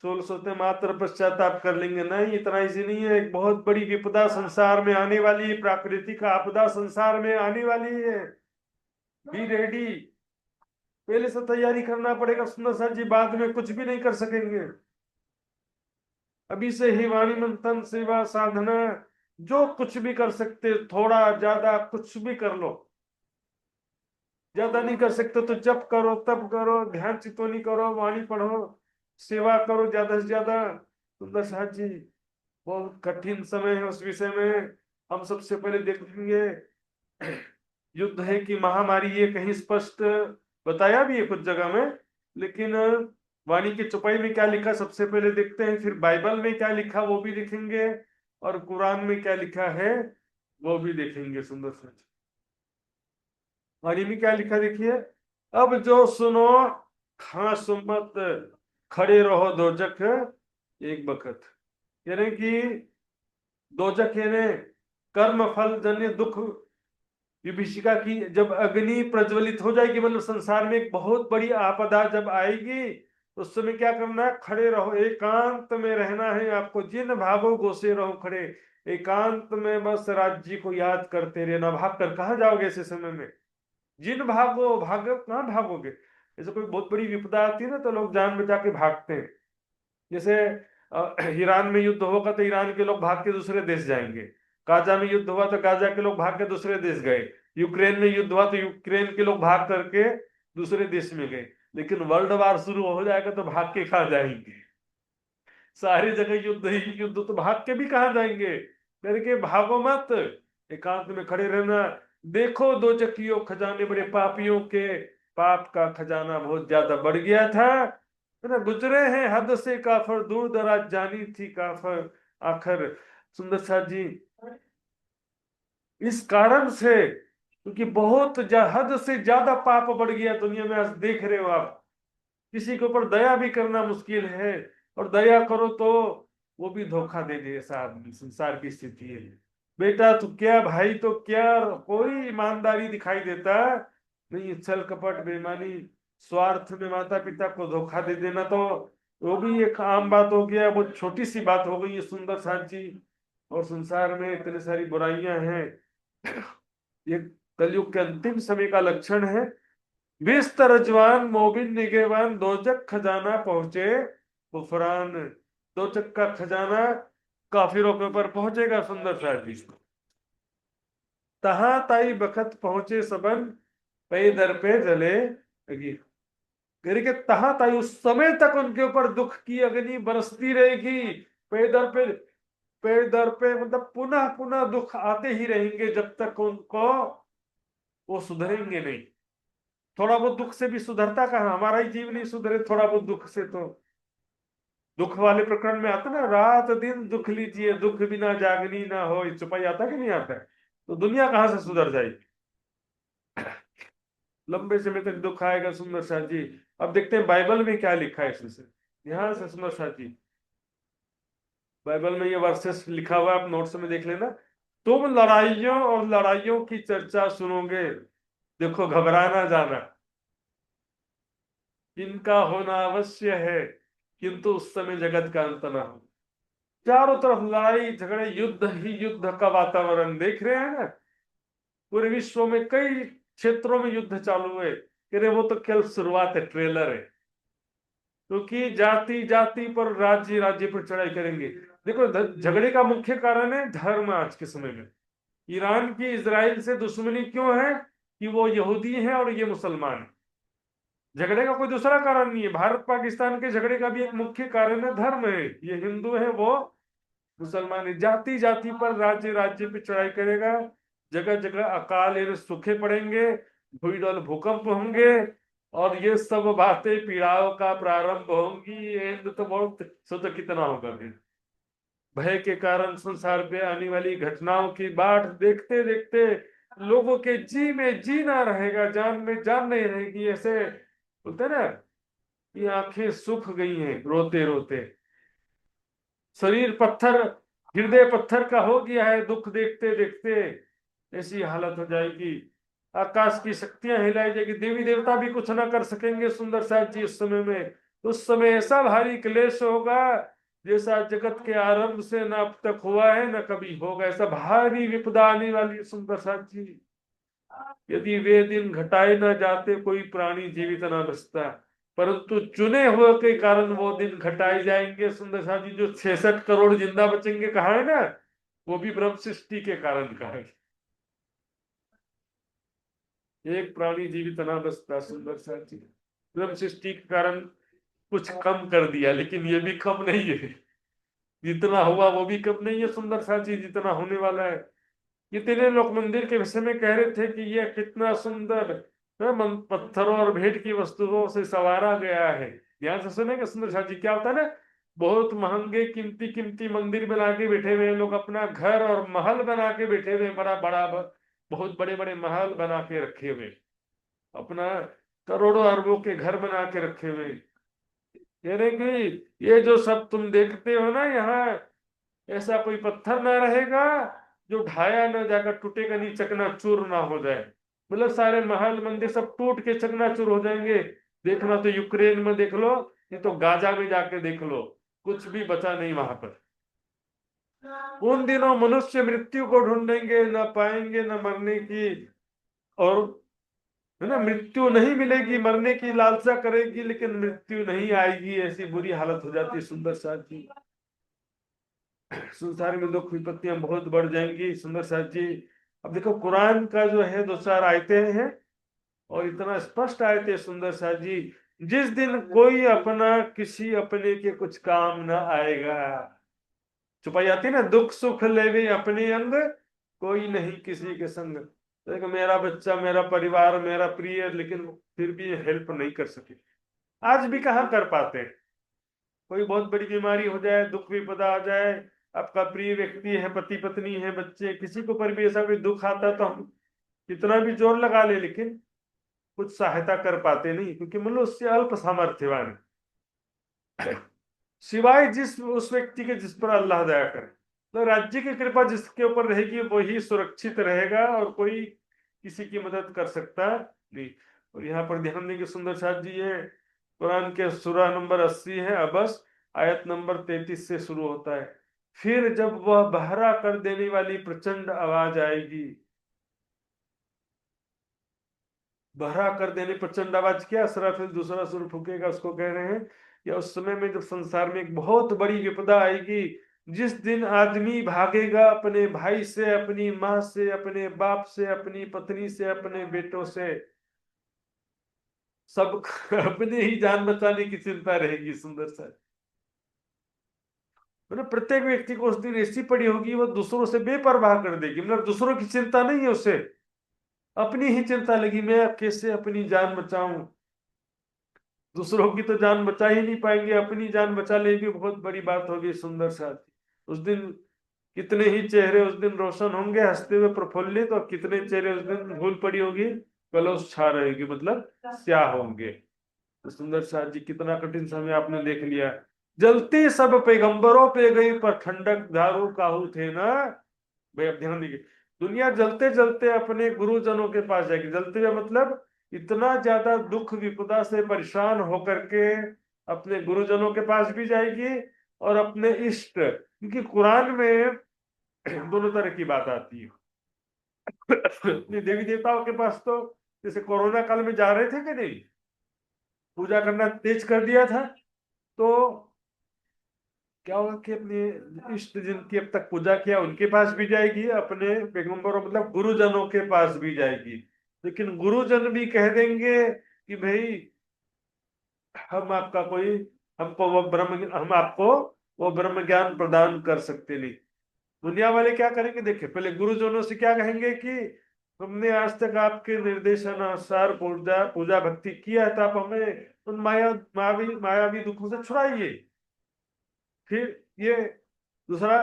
S1: सोल सोचते मात्र पश्चाताप कर लेंगे, नहीं, इतना इजी नहीं है। एक बहुत बड़ी विपदा संसार में आने वाली है, प्राकृतिक आपदा संसार में आने वाली है। बी रेडी, पहले से तैयारी करना पड़ेगा। सुंदर सर जी बाद में कुछ भी नहीं कर सकेंगे। अभी से ही वाणी मंथन सेवा साधना जो कुछ भी कर सकते, थोड़ा ज्यादा कुछ भी कर लो। ज्यादा नहीं कर सकते तो जप करो, तप करो, ध्यान चितौनी करो, वाणी पढ़ो, सेवा करो ज्यादा से ज्यादा। सुंदर साहब जी, बहुत कठिन समय है, उस विषय में हम सबसे पहले देखेंगे। युद्ध है कि महामारी, ये कहीं स्पष्ट बताया भी है कुछ जगह में, लेकिन वाणी की चौपाई में क्या लिखा सबसे पहले देखते हैं, फिर बाइबल में क्या लिखा वो भी देखेंगे, और कुरान में क्या लिखा है वो भी देखेंगे। सुंदर सा वाणी में क्या लिखा देखिए। अब जो सुनो खास मत, खड़े रहो दोजख एक बखत। यानी कि दोजख यानी कर्म फल जन्य दुख विभीषिका की जब अग्नि प्रज्वलित हो जाएगी, मतलब संसार में एक बहुत बड़ी आपदा जब आएगी, तो उस समय क्या करना है? खड़े रहो, एकांत में रहना है आपको। जिन भागो गोसे रहो खड़े, एकांत में बस राज्य को याद करते रहना। भाग कर कहाँ जाओगे ऐसे समय में? जिन भागो, भाग कहाँ भागोगे? जैसे कोई बहुत बड़ी विपदा आती है ना तो लोग जान बचा के भागते हैं। जैसे ईरान में युद्ध होगा तो ईरान के लोग भाग के दूसरे देश जाएंगे। गाजा में युद्ध हुआ तो गाजा के लोग भाग के दूसरे देश गए। यूक्रेन में युद्ध हुआ तो यूक्रेन के लोग भाग करके दूसरे देश में गए। लेकिन वर्ल्ड वार शुरू हो जाएगा तो भाग के कहाँ जाएंगे? सारी जगह युद्ध ही युद्ध, तो भाग के भी कहाँ जाएंगे? करके भागो मत, एकांत में खड़े रहना। देखो दो चक्कियों खजाने बड़े पापियों के, पाप का खजाना बहुत ज्यादा बढ़ गया था, है ना। गुजरे हैं हद से काफर, दूर दराज जानी थी काफर आखिर। सुंदर साथ जी, इस कारण से, क्योंकि बहुत हद से ज्यादा पाप बढ़ गया दुनिया में। आज देख रहे हो आप, किसी के ऊपर दया भी करना मुश्किल है, और दया करो तो वो भी धोखा दे दे। ऐसा आदमी संसार की स्थिति है। बेटा तो क्या, भाई तो क्या, कोई ईमानदारी दिखाई देता नहीं। छल कपट बेईमानी स्वार्थ में माता पिता को धोखा दे देना तो वो भी एक आम बात हो गया, वो छोटी सी बात हो गई है सुंदर साची। और संसार में इतनी सारी बुराइयां हैं। ये कलयुग के अंतिम समय का लक्षण है। बिस्तर जवान मोबिन निगेवान, दोजक खजाना पहुंचे कुफरान। दोजक का खजाना काफिरों के ऊपर पहुंचेगा सुंदर साहब जी। तहा ताई बखत पहुंचे सबन, पे दर पे जले अगी। यानी कि तहा ताई, उस समय तक उनके ऊपर दुख की अग्नि बरसती रहेगी। पे दर पे, पे दर पे मतलब पुनः पुनः दुख आते ही रहेंगे जब तक उनको वो सुधरेंगे नहीं। थोड़ा बहुत दुख से भी सुधरता कहाँ, हमारा ही जीव नहीं सुधरे थोड़ा बहुत दुख से तो। दुख वाले प्रकरण में आता ना, रात दिन दुख लीजिए दुख बिना जागनी ना हो, चुपाई आता कि नहीं आता है? तो दुनिया कहाँ से सुधर जाएगी? लंबे समय तक दुख आएगा सुंदर साथ जी। अब देखते हैं बाइबल में क्या लिखा है इससे, ध्यान से सुंदर साथ जी। बाइबल में ये वर्सेस लिखा हुआ है, आप नोट्स में देख लेना। तुम लड़ाइयों और लड़ाइयों की चर्चा सुनोगे, देखो घबरा ना जाना, इनका होना अवश्य है, किंतु उस समय जगत का अंत ना हो। चारों तरफ लड़ाई झगड़े, युद्ध ही युद्ध का वातावरण देख रहे हैं ना। पूरे विश्व में कई क्षेत्रों में युद्ध चालू है। कह रहे वो तो केवल शुरुआत है, ट्रेलर है। क्योंकि जाति जाति पर, राज्य राज्य पर चढ़ाई करेंगे। देखो झगड़े का मुख्य कारण है धर्म आज के समय में। ईरान की इजराइल से दुश्मनी क्यों है? कि वो यहूदी है और ये मुसलमान है। झगड़े का कोई दूसरा कारण नहीं है। भारत पाकिस्तान के झगड़े का भी एक मुख्य कारण है धर्म है। ये हिंदू है, वो मुसलमान है। जाति जाति पर, राज्य राज्य पे चढ़ाई करेगा। जगह जगह अकाल एवं सूखे पड़ेंगे, भूईडल भूकंप होंगे, और ये सब बातें पीड़ाओं का प्रारंभ होंगी। एंड तो बहुत, सोचो कितना होगा फिर। भय के कारण संसार पे आने वाली घटनाओं की बाट देखते देखते लोगों के जी में जी ना रहेगा, जान में जान नहीं रहेगी। ऐसे बोलते ना, ये आंखें सूख गई हैं रोते रोते, शरीर पत्थर, हृदय पत्थर का हो गया है दुख देखते देखते। ऐसी हालत हो जाएगी। आकाश की शक्तियां हिलाई जाएगी, देवी देवता भी कुछ ना कर सकेंगे सुंदर साथ जी उस समय में। उस समय ऐसा भारी क्लेश होगा जैसा जगत के आरंभ से न अब तक हुआ है न कभी होगा। ऐसा भारी विपदा आने वाली है सुंदर साथ जी। यदि वे दिन घटाए न जाते कोई प्राणी जीवित न बचता, परंतु चुने हुए के कारण वो दिन घटाए जाएंगे सुंदर साथ जी। जो 66 करोड़ जिंदा बचेंगे कहा है ना, वो भी ब्रह्म सृष्टि के कारण कहा है। एक प्राणी जीवित ना बचता सुंदर साथ जी। ब्रह्म सृष्टि के कारण कुछ कम कर दिया, लेकिन ये भी कम नहीं है। जितना हुआ वो भी कम नहीं है सुंदर साथ जी, जितना होने वाला है। कितने लोग मंदिर के विषय में कह रहे थे कि यह कितना सुंदर है, पत्थरों और भेंट की वस्तुओं से संवारा गया है। ध्यान से सुनेंगे सुंदर साथ जी, क्या होता है ना, बहुत महंगे कीमती कीमती मंदिर बना के बैठे हुए हैं लोग, अपना घर और महल बना के बैठे हुए हैं, बड़ा बड़ा बहुत बड़े बड़े महल बना के रखे हुए, अपना करोड़ों अरबों के घर बना के रखे हुए। कह रहे कि ये जो सब तुम देखते हो ना यहाँ, ऐसा कोई पत्थर ना रहेगा जो ढाया ना जाकर टूटेगा नहीं, चकनाचूर ना हो जाए। मतलब सारे महल मंदिर सब टूट के चकनाचूर हो जाएंगे। देखना तो यूक्रेन में देख लो, ये तो गाजा में जाके देख लो, कुछ भी बचा नहीं वहां पर। उन दिनों मनुष्य मृत्यु को ढूंढेंगे, न पाएंगे न मरने की, और है ना। मृत्यु नहीं मिलेगी, मरने की लालसा करेगी लेकिन मृत्यु नहीं आएगी, ऐसी बुरी हालत हो जाती है सुंदर साथ जी। संसार में दुख विपत्तियां बहुत बढ़ जाएंगी सुंदर साथ जी। अब देखो कुरान का जो है दो चार आयतें हैं और इतना स्पष्ट आयतें सुंदर साथ जी। जिस दिन कोई अपना किसी अपने के कुछ काम ना आएगा, छुपाई आती है ना, दुख सुख लेवे अपने अंग, कोई नहीं किसी के संग। देखो मेरा बच्चा, मेरा परिवार, मेरा प्रिय, लेकिन फिर भी हेल्प नहीं कर सके। आज भी कहाँ कर पाते हैं। कोई बहुत बड़ी बीमारी हो जाए, दुख विपदा आ जाए, आपका प्रिय व्यक्ति है, पति पत्नी है, बच्चे, किसी को पर भी ऐसा कोई दुख आता है तो हम कितना भी जोर लगा ले लेकिन कुछ सहायता कर पाते नहीं, क्योंकि मनुष्य उससे अल्प सामर्थ्यवान है। सिवाय जिस उस व्यक्ति के जिस पर अल्लाह दया करे, तो राज्य की कृपा जिसके ऊपर रहेगी वही सुरक्षित रहेगा और कोई किसी की मदद कर सकता नहीं। और यहाँ पर ध्यान देंगे सुंदर साथ जी, ये कुरान के सूरा नंबर 80 है, अबस, आयत नंबर 33 से शुरू होता है। फिर जब वह बहरा कर देने वाली प्रचंड आवाज आएगी, बहरा कर देने प्रचंड आवाज, क्या असराफिल दूसरा सुर फूकेगा, उसको कह रहे हैं। या उस समय में जब संसार में एक बहुत बड़ी विपदा आएगी, जिस दिन आदमी भागेगा अपने भाई से, अपनी माँ से, अपने बाप से, अपनी पत्नी से, अपने बेटों से, सब अपने ही जान बचाने की चिंता रहेगी सुंदर सा। मतलब प्रत्येक व्यक्ति को उस दिन ऐसी पड़ी होगी, वो दूसरों से बेपरवाह कर देगी, मतलब दूसरों की चिंता नहीं है उसे, अपनी ही चिंता लगी, मैं कैसे अपनी जान बचाऊं। दूसरों की तो जान बचा ही नहीं पाएंगे, अपनी जान बचा ले भी बहुत बड़ी बात होगी सुंदर साथी। उस दिन कितने ही चेहरे उस दिन रोशन होंगे, हंसते हुए प्रफुल्लित, और कितने चेहरे उस दिन धूल पड़ी होगी, कलुष छा रहेगी, मतलब स्याह होंगे। तो सुंदर साथ जी कितना कठिन समय आपने देख लिया। जलती सब पैगंबरों पे गई पर ठंडक दारू काहू थे ना। भाई अब ध्यान दीजिए, दुनिया जलते जलते अपने गुरुजनों के पास जाएगी, जलते हुए मतलब इतना ज्यादा दुख विपदा से परेशान होकर के अपने गुरुजनों के पास भी जाएगी और अपने इष्ट, क्योंकि कुरान में दोनों तरह की बात आती है। अपने देवी देवताओं के पास तो जैसे कोरोना काल में जा रहे थे कि नहीं, पूजा करना तेज कर दिया था, तो क्या होगा कि अपने इष्ट जिनकी अब तक पूजा किया उनके पास भी जाएगी, अपने पैगंबरों मतलब गुरुजनों के पास भी जाएगी। लेकिन गुरुजन भी कह देंगे कि भाई हम आपका कोई, हमको वो ब्रह्म, हम आपको वो ब्रह्म ज्ञान प्रदान कर सकते नहीं। दुनिया वाले क्या करेंगे, देखिए पहले गुरुजनों से क्या कहेंगे कि हमने आज तक आपके निर्देशानुसार पूजा पूजा भक्ति किया है, तो आप हमें उन मायावी दुखों से छुड़ाइए। फिर ये दूसरा,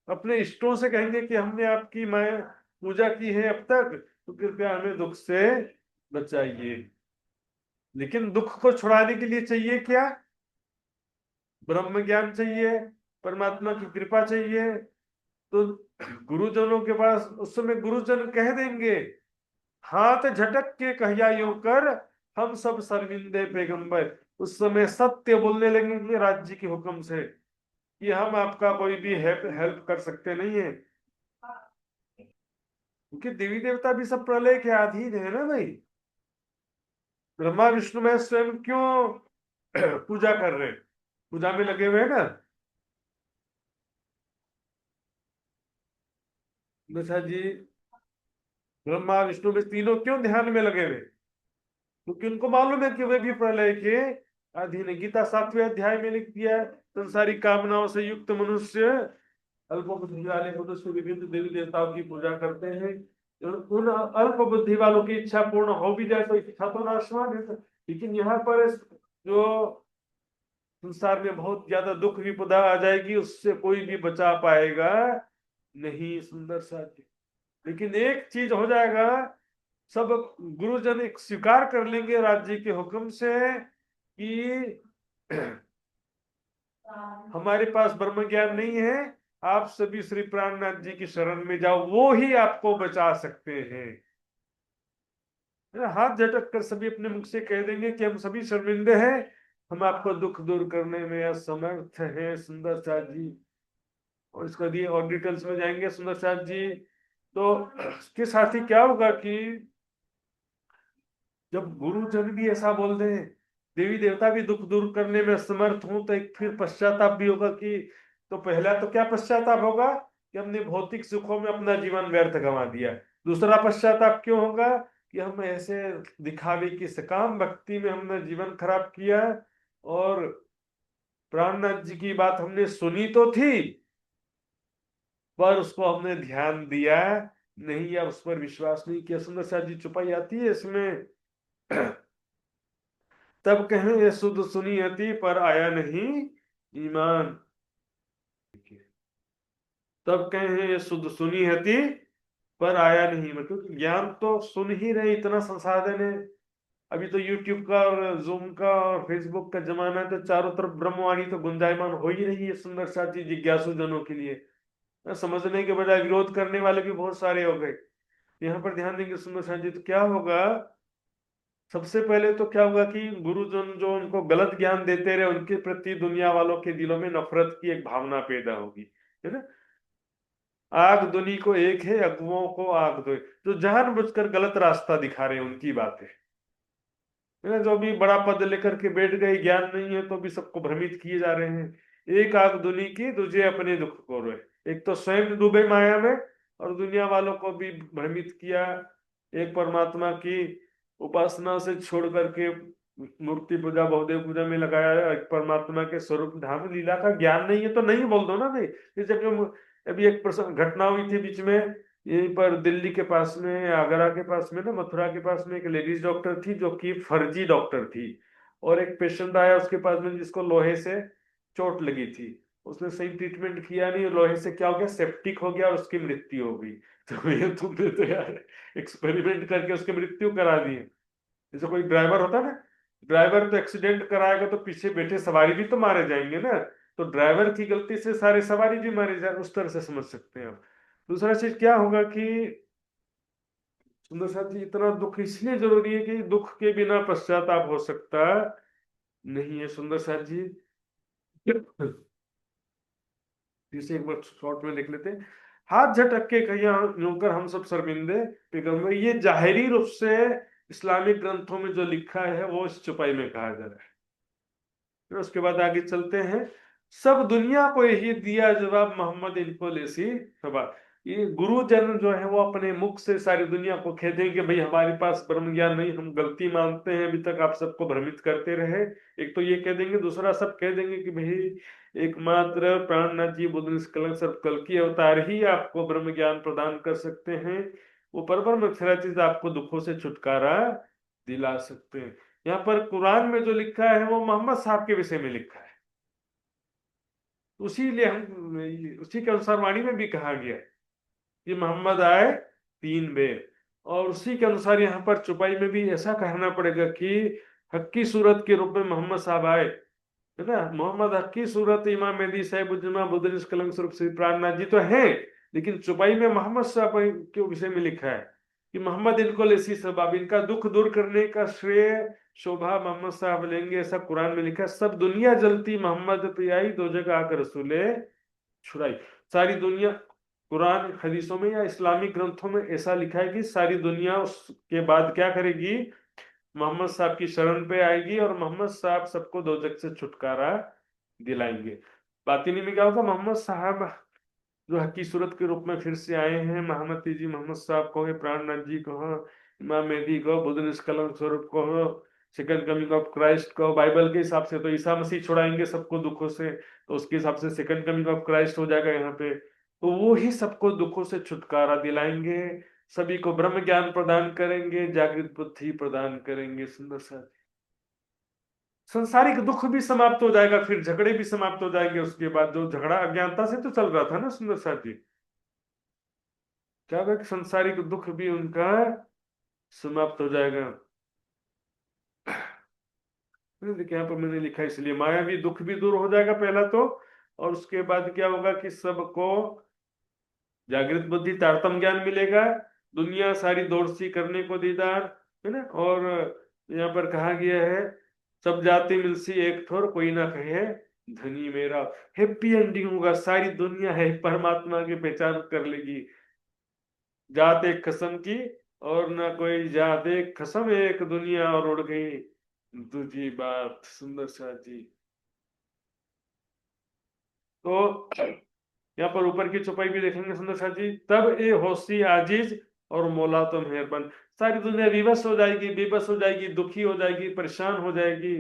S1: अपने इष्टों से कहेंगे कि हमने आपकी माया पूजा की है अब तक, तो कृपया हमें दुख से बचाइए। लेकिन दुख को छुड़ाने के लिए चाहिए क्या, ब्रह्म ज्ञान चाहिए, परमात्मा की कृपा चाहिए। तो गुरुजनों के पास उस समय गुरुजन कह देंगे, हाथ झटक के कहिया यूं कर, हम सब शर्मिंदे पैगंबर। उस समय सत्य बोलने लगेंगे राज्य के हुक्म से कि हम आपका कोई भी हेल्प हेल्प कर सकते नहीं है, क्योंकि देवी देवता भी सब प्रलय के अधीन है ना भाई। ब्रह्मा विष्णु में स्वयं क्यों पूजा कर रहे हैं, पूजा में लगे हुए हैं ना। दशा जी, ब्रह्मा विष्णु में तीनों क्यों ध्यान में लगे हुए, क्योंकि उनको मालूम है कि वे भी प्रलय के अधीन है। गीता 7वें अध्याय में लिख दिया है, संसारी कामनाओं से युक्त मनुष्य, अल्प बुद्धि वाले मनुष्य विभिन्न देवी देवताओं की पूजा करते हैं। उन अल्प बुद्धि वालों की इच्छा पूर्ण हो भी जाए तो इच्छा तो नाशवान है, लेकिन यहाँ पर जो संसार में बहुत ज्यादा दुख विपदा आ जाएगी, उससे कोई भी बचा पाएगा नहीं सुंदर साथी। लेकिन एक चीज हो जाएगा, सब गुरुजन एक स्वीकार कर लेंगे राज्य के हुक्म से कि हमारे पास ब्रह्म ज्ञान नहीं है, आप सभी श्री प्राणनाथ जी की शरण में जाओ, वो ही आपको बचा सकते हैं। हाथ झटक कर सभी अपने मुख से कह देंगे कि हम सभी शर्मिंदे हैं, हम आपको दुख दूर करने में असमर्थ हैं सुंदर साथ जी। और इसका दिए और डिटेल्स में जाएंगे सुंदर साथ जी। तो इसके साथ ही क्या होगा कि जब गुरुजन भी ऐसा बोल दे, देवी देवता भी दुख दूर करने में असमर्थ हूं, तो एक फिर पश्चाताप भी होगा कि, तो पहला तो क्या पश्चाताप होगा कि हमने भौतिक सुखों में अपना जीवन व्यर्थ गंवा दिया। दूसरा पश्चाताप क्यों होगा कि हम ऐसे दिखावे की सकाम भक्ति में हमने जीवन खराब किया, और प्राणनाथ जी की बात हमने सुनी तो थी, पर उसको हमने ध्यान दिया नहीं या उस पर विश्वास नहीं किया। सुंदर सा जी चुपाई आती है इसमें। तब कहें ये शुद्ध सुनी अति पर आया नहीं ईमान। तब कहें ये शुद्ध सुनी अति पर आया नहीं ईमान, क्योंकि ज्ञान तो सुन ही रहे, इतना संसाधन है। अभी तो यूट्यूब का और जूम का और फेसबुक का जमाना है, तो चारों तरफ ब्रह्मवाणी तो गुंजायमान हो ही रही है सुंदर सा जी जिज्ञासु जनों के लिए। समझने के बजाय विरोध करने वाले भी बहुत सारे हो गए। यहाँ पर ध्यान देंगे सुंदर सा जी, तो क्या होगा, सबसे पहले तो क्या होगा कि गुरुजन जो उनको गलत ज्ञान देते रहे, उनके प्रति दुनिया वालों के दिलों में नफरत की एक भावना पैदा होगी, है ना। आग दुनी को एक है, अगुओं को आग दो, जो जानबूझकर गलत रास्ता दिखा रहे हैं उनकी बात है ना। जो भी बड़ा पद लेकर के बैठ गए, ज्ञान नहीं है तो भी सबको भ्रमित किए जा रहे हैं। एक आग दुनी की, दूजे अपने दुख को रोए। एक तो स्वयं डूबे माया में, और दुनिया वालों को भी भ्रमित किया। एक परमात्मा की उपासना से छोड़ करके मूर्ति पूजा बहुदेव पूजा में लगाया। एक परमात्मा के स्वरूप धाम लीला का ज्ञान नहीं है तो नहीं बोल दो ना भाई। जैसे अभी एक प्रसंग घटना हुई थी बीच में, यहीं पर दिल्ली के पास में, आगरा के पास में ना, मथुरा के पास में एक लेडीज डॉक्टर थी जो कि फर्जी डॉक्टर थी। और एक पेशेंट आया उसके पास में जिसको लोहे से चोट लगी थी। उसने सही ट्रीटमेंट किया नहीं, लोहे से क्या हो गया, सेप्टिक हो गया और उसकी मृत्यु हो गई। तो ये तुमने तो यार एक्सपेरिमेंट करके उसकी मृत्यु करा दी है। जैसे कोई ड्राइवर होता है ना, ड्राइवर तो एक्सीडेंट कराएगा तो पीछे बैठे सवारी भी तो मारे जाएंगे ना। तो ड्राइवर की गलती से सारे सवारी भी मारे जाए, उस तरह से समझ सकते हैं आप। दूसरा चीज क्या होगा कि सुंदर साथ जी, इतना दुख इसलिए जरूरी है कि दुख के बिना पश्चाताप हो सकता नहीं है सुंदर साथ जी। फिर से एक बार शॉर्ट में लिख लेते हैं। हाथ झटक के कहिया यूं कर हम सब शर्मिंदे पैगंबर, ये जाहिरी रूप से इस्लामिक ग्रंथों में जो लिखा है वो इस चुपाई में कहा जा रहा है। फिर उसके बाद आगे चलते हैं। सब दुनिया को यही दिया जवाब, मोहम्मद इनको लेसी सवाल। ये गुरुजन जो है वो अपने मुख से सारी दुनिया को कह देंगे भाई हमारे पास ब्रह्म ज्ञान नहीं, हम गलती मानते हैं, अभी तक आप सबको भ्रमित करते रहे। एक तो ये कह देंगे, दूसरा सब कह देंगे कि भाई एकमात्र प्राणनाथ जी बुद्ध निष्कलंक सब कल की अवतार ही आपको ब्रह्म ज्ञान प्रदान कर सकते हैं। वो परब्रह्म अक्षरातीत आपको दुखों से छुटकारा दिला सकते हैं। यहाँ पर कुरान में जो लिखा है वो मोहम्मद साहब के विषय में लिखा है। उसी लिए हम उसी के अनुसार वाणी में भी कहा गया है कि मोहम्मद आए 3 बेर। और उसी के अनुसार यहाँ पर चुपाई में भी ऐसा कहना पड़ेगा कि हक्की सूरत के रूप में मोहम्मद साहब आए, है ना। मोहम्मद हक्की सूरत इमाम मेहदी साहिब उज्जमा बुद्ध निष्कलंक स्वरूप श्री प्राणनाथ जी तो हैं, लेकिन चुपाई में मोहम्मद साहब के विषय में लिखा है कि मोहम्मद इनको लेसी सबब, इनका दुख दूर करने का श्रेय शोभा मोहम्मद साहब लेंगे, ऐसा कुरान में लिखा है। सब दुनिया जलती मोहम्मद पे आई, दो जगह आकर रसूले छुड़ाई। सारी दुनिया, कुरान हदीसों में या इस्लामिक ग्रंथों में ऐसा लिखा है कि सारी दुनिया उसके बाद क्या करेगी, मोहम्मद साहब की शरण पे आएगी और मोहम्मद साहब सबको दोजख से छुटकारा दिलाएंगे। बातिनी में क्या होगा, मोहम्मद साहब जो हकी सूरत के रूप में फिर से आए हैं, महामती जी मोहम्मद साहब को, प्राणनाथ जी को, इमाम मेहदी को, बुद्ध निष्कलंक स्वरूप को, सेकंड कमिंग ऑफ क्राइस्ट को, बाइबल के हिसाब से तो ईसा मसीह छुड़ाएंगे सबको दुखों से, तो उसके हिसाब से सेकंड कमिंग ऑफ क्राइस्ट हो जाएगा यहाँ पे। तो वो ही सबको दुखों से छुटकारा दिलाएंगे, सभी को ब्रह्म ज्ञान प्रदान करेंगे, जागृत बुद्धि प्रदान करेंगे। सुंदर सा संसारिक दुख भी समाप्त हो जाएगा, फिर झगड़े भी समाप्त हो जाएंगे। उसके बाद जो झगड़ा अज्ञानता से तो चल रहा था ना सुंदर साथ जी, क्या होगा कि संसारिक दुख भी उनका समाप्त हो जाएगा। देखिए यहाँ पर मैंने लिखा है, इसलिए मायावी दुख भी दूर हो जाएगा पहला तो, और उसके बाद क्या होगा कि सबको जागृत बुद्धि तारतम ज्ञान मिलेगा, दुनिया सारी दौड़ सी करने को दीदार, है ना। और यहाँ पर कहा गया है सब जाति मिलसी एक ठोर, कोई ना कहे धनी मेरा। हैप्पी एंडिंग होगा, सारी दुनिया है परमात्मा की पहचान कर लेगी। जात एक कसम की और ना कोई जादे कसम, एक दुनिया और उड़ गई दूजी बात। सुंदर शाह जी। तो यहाँ पर ऊपर की चौपाई भी देखेंगे सुंदर शाह जी। तब ए होशी आजीज और मौला तो मेहरबान। सारी दुनिया विवश हो जाएगी, बेबस हो जाएगी, दुखी हो जाएगी, परेशान हो जाएगी,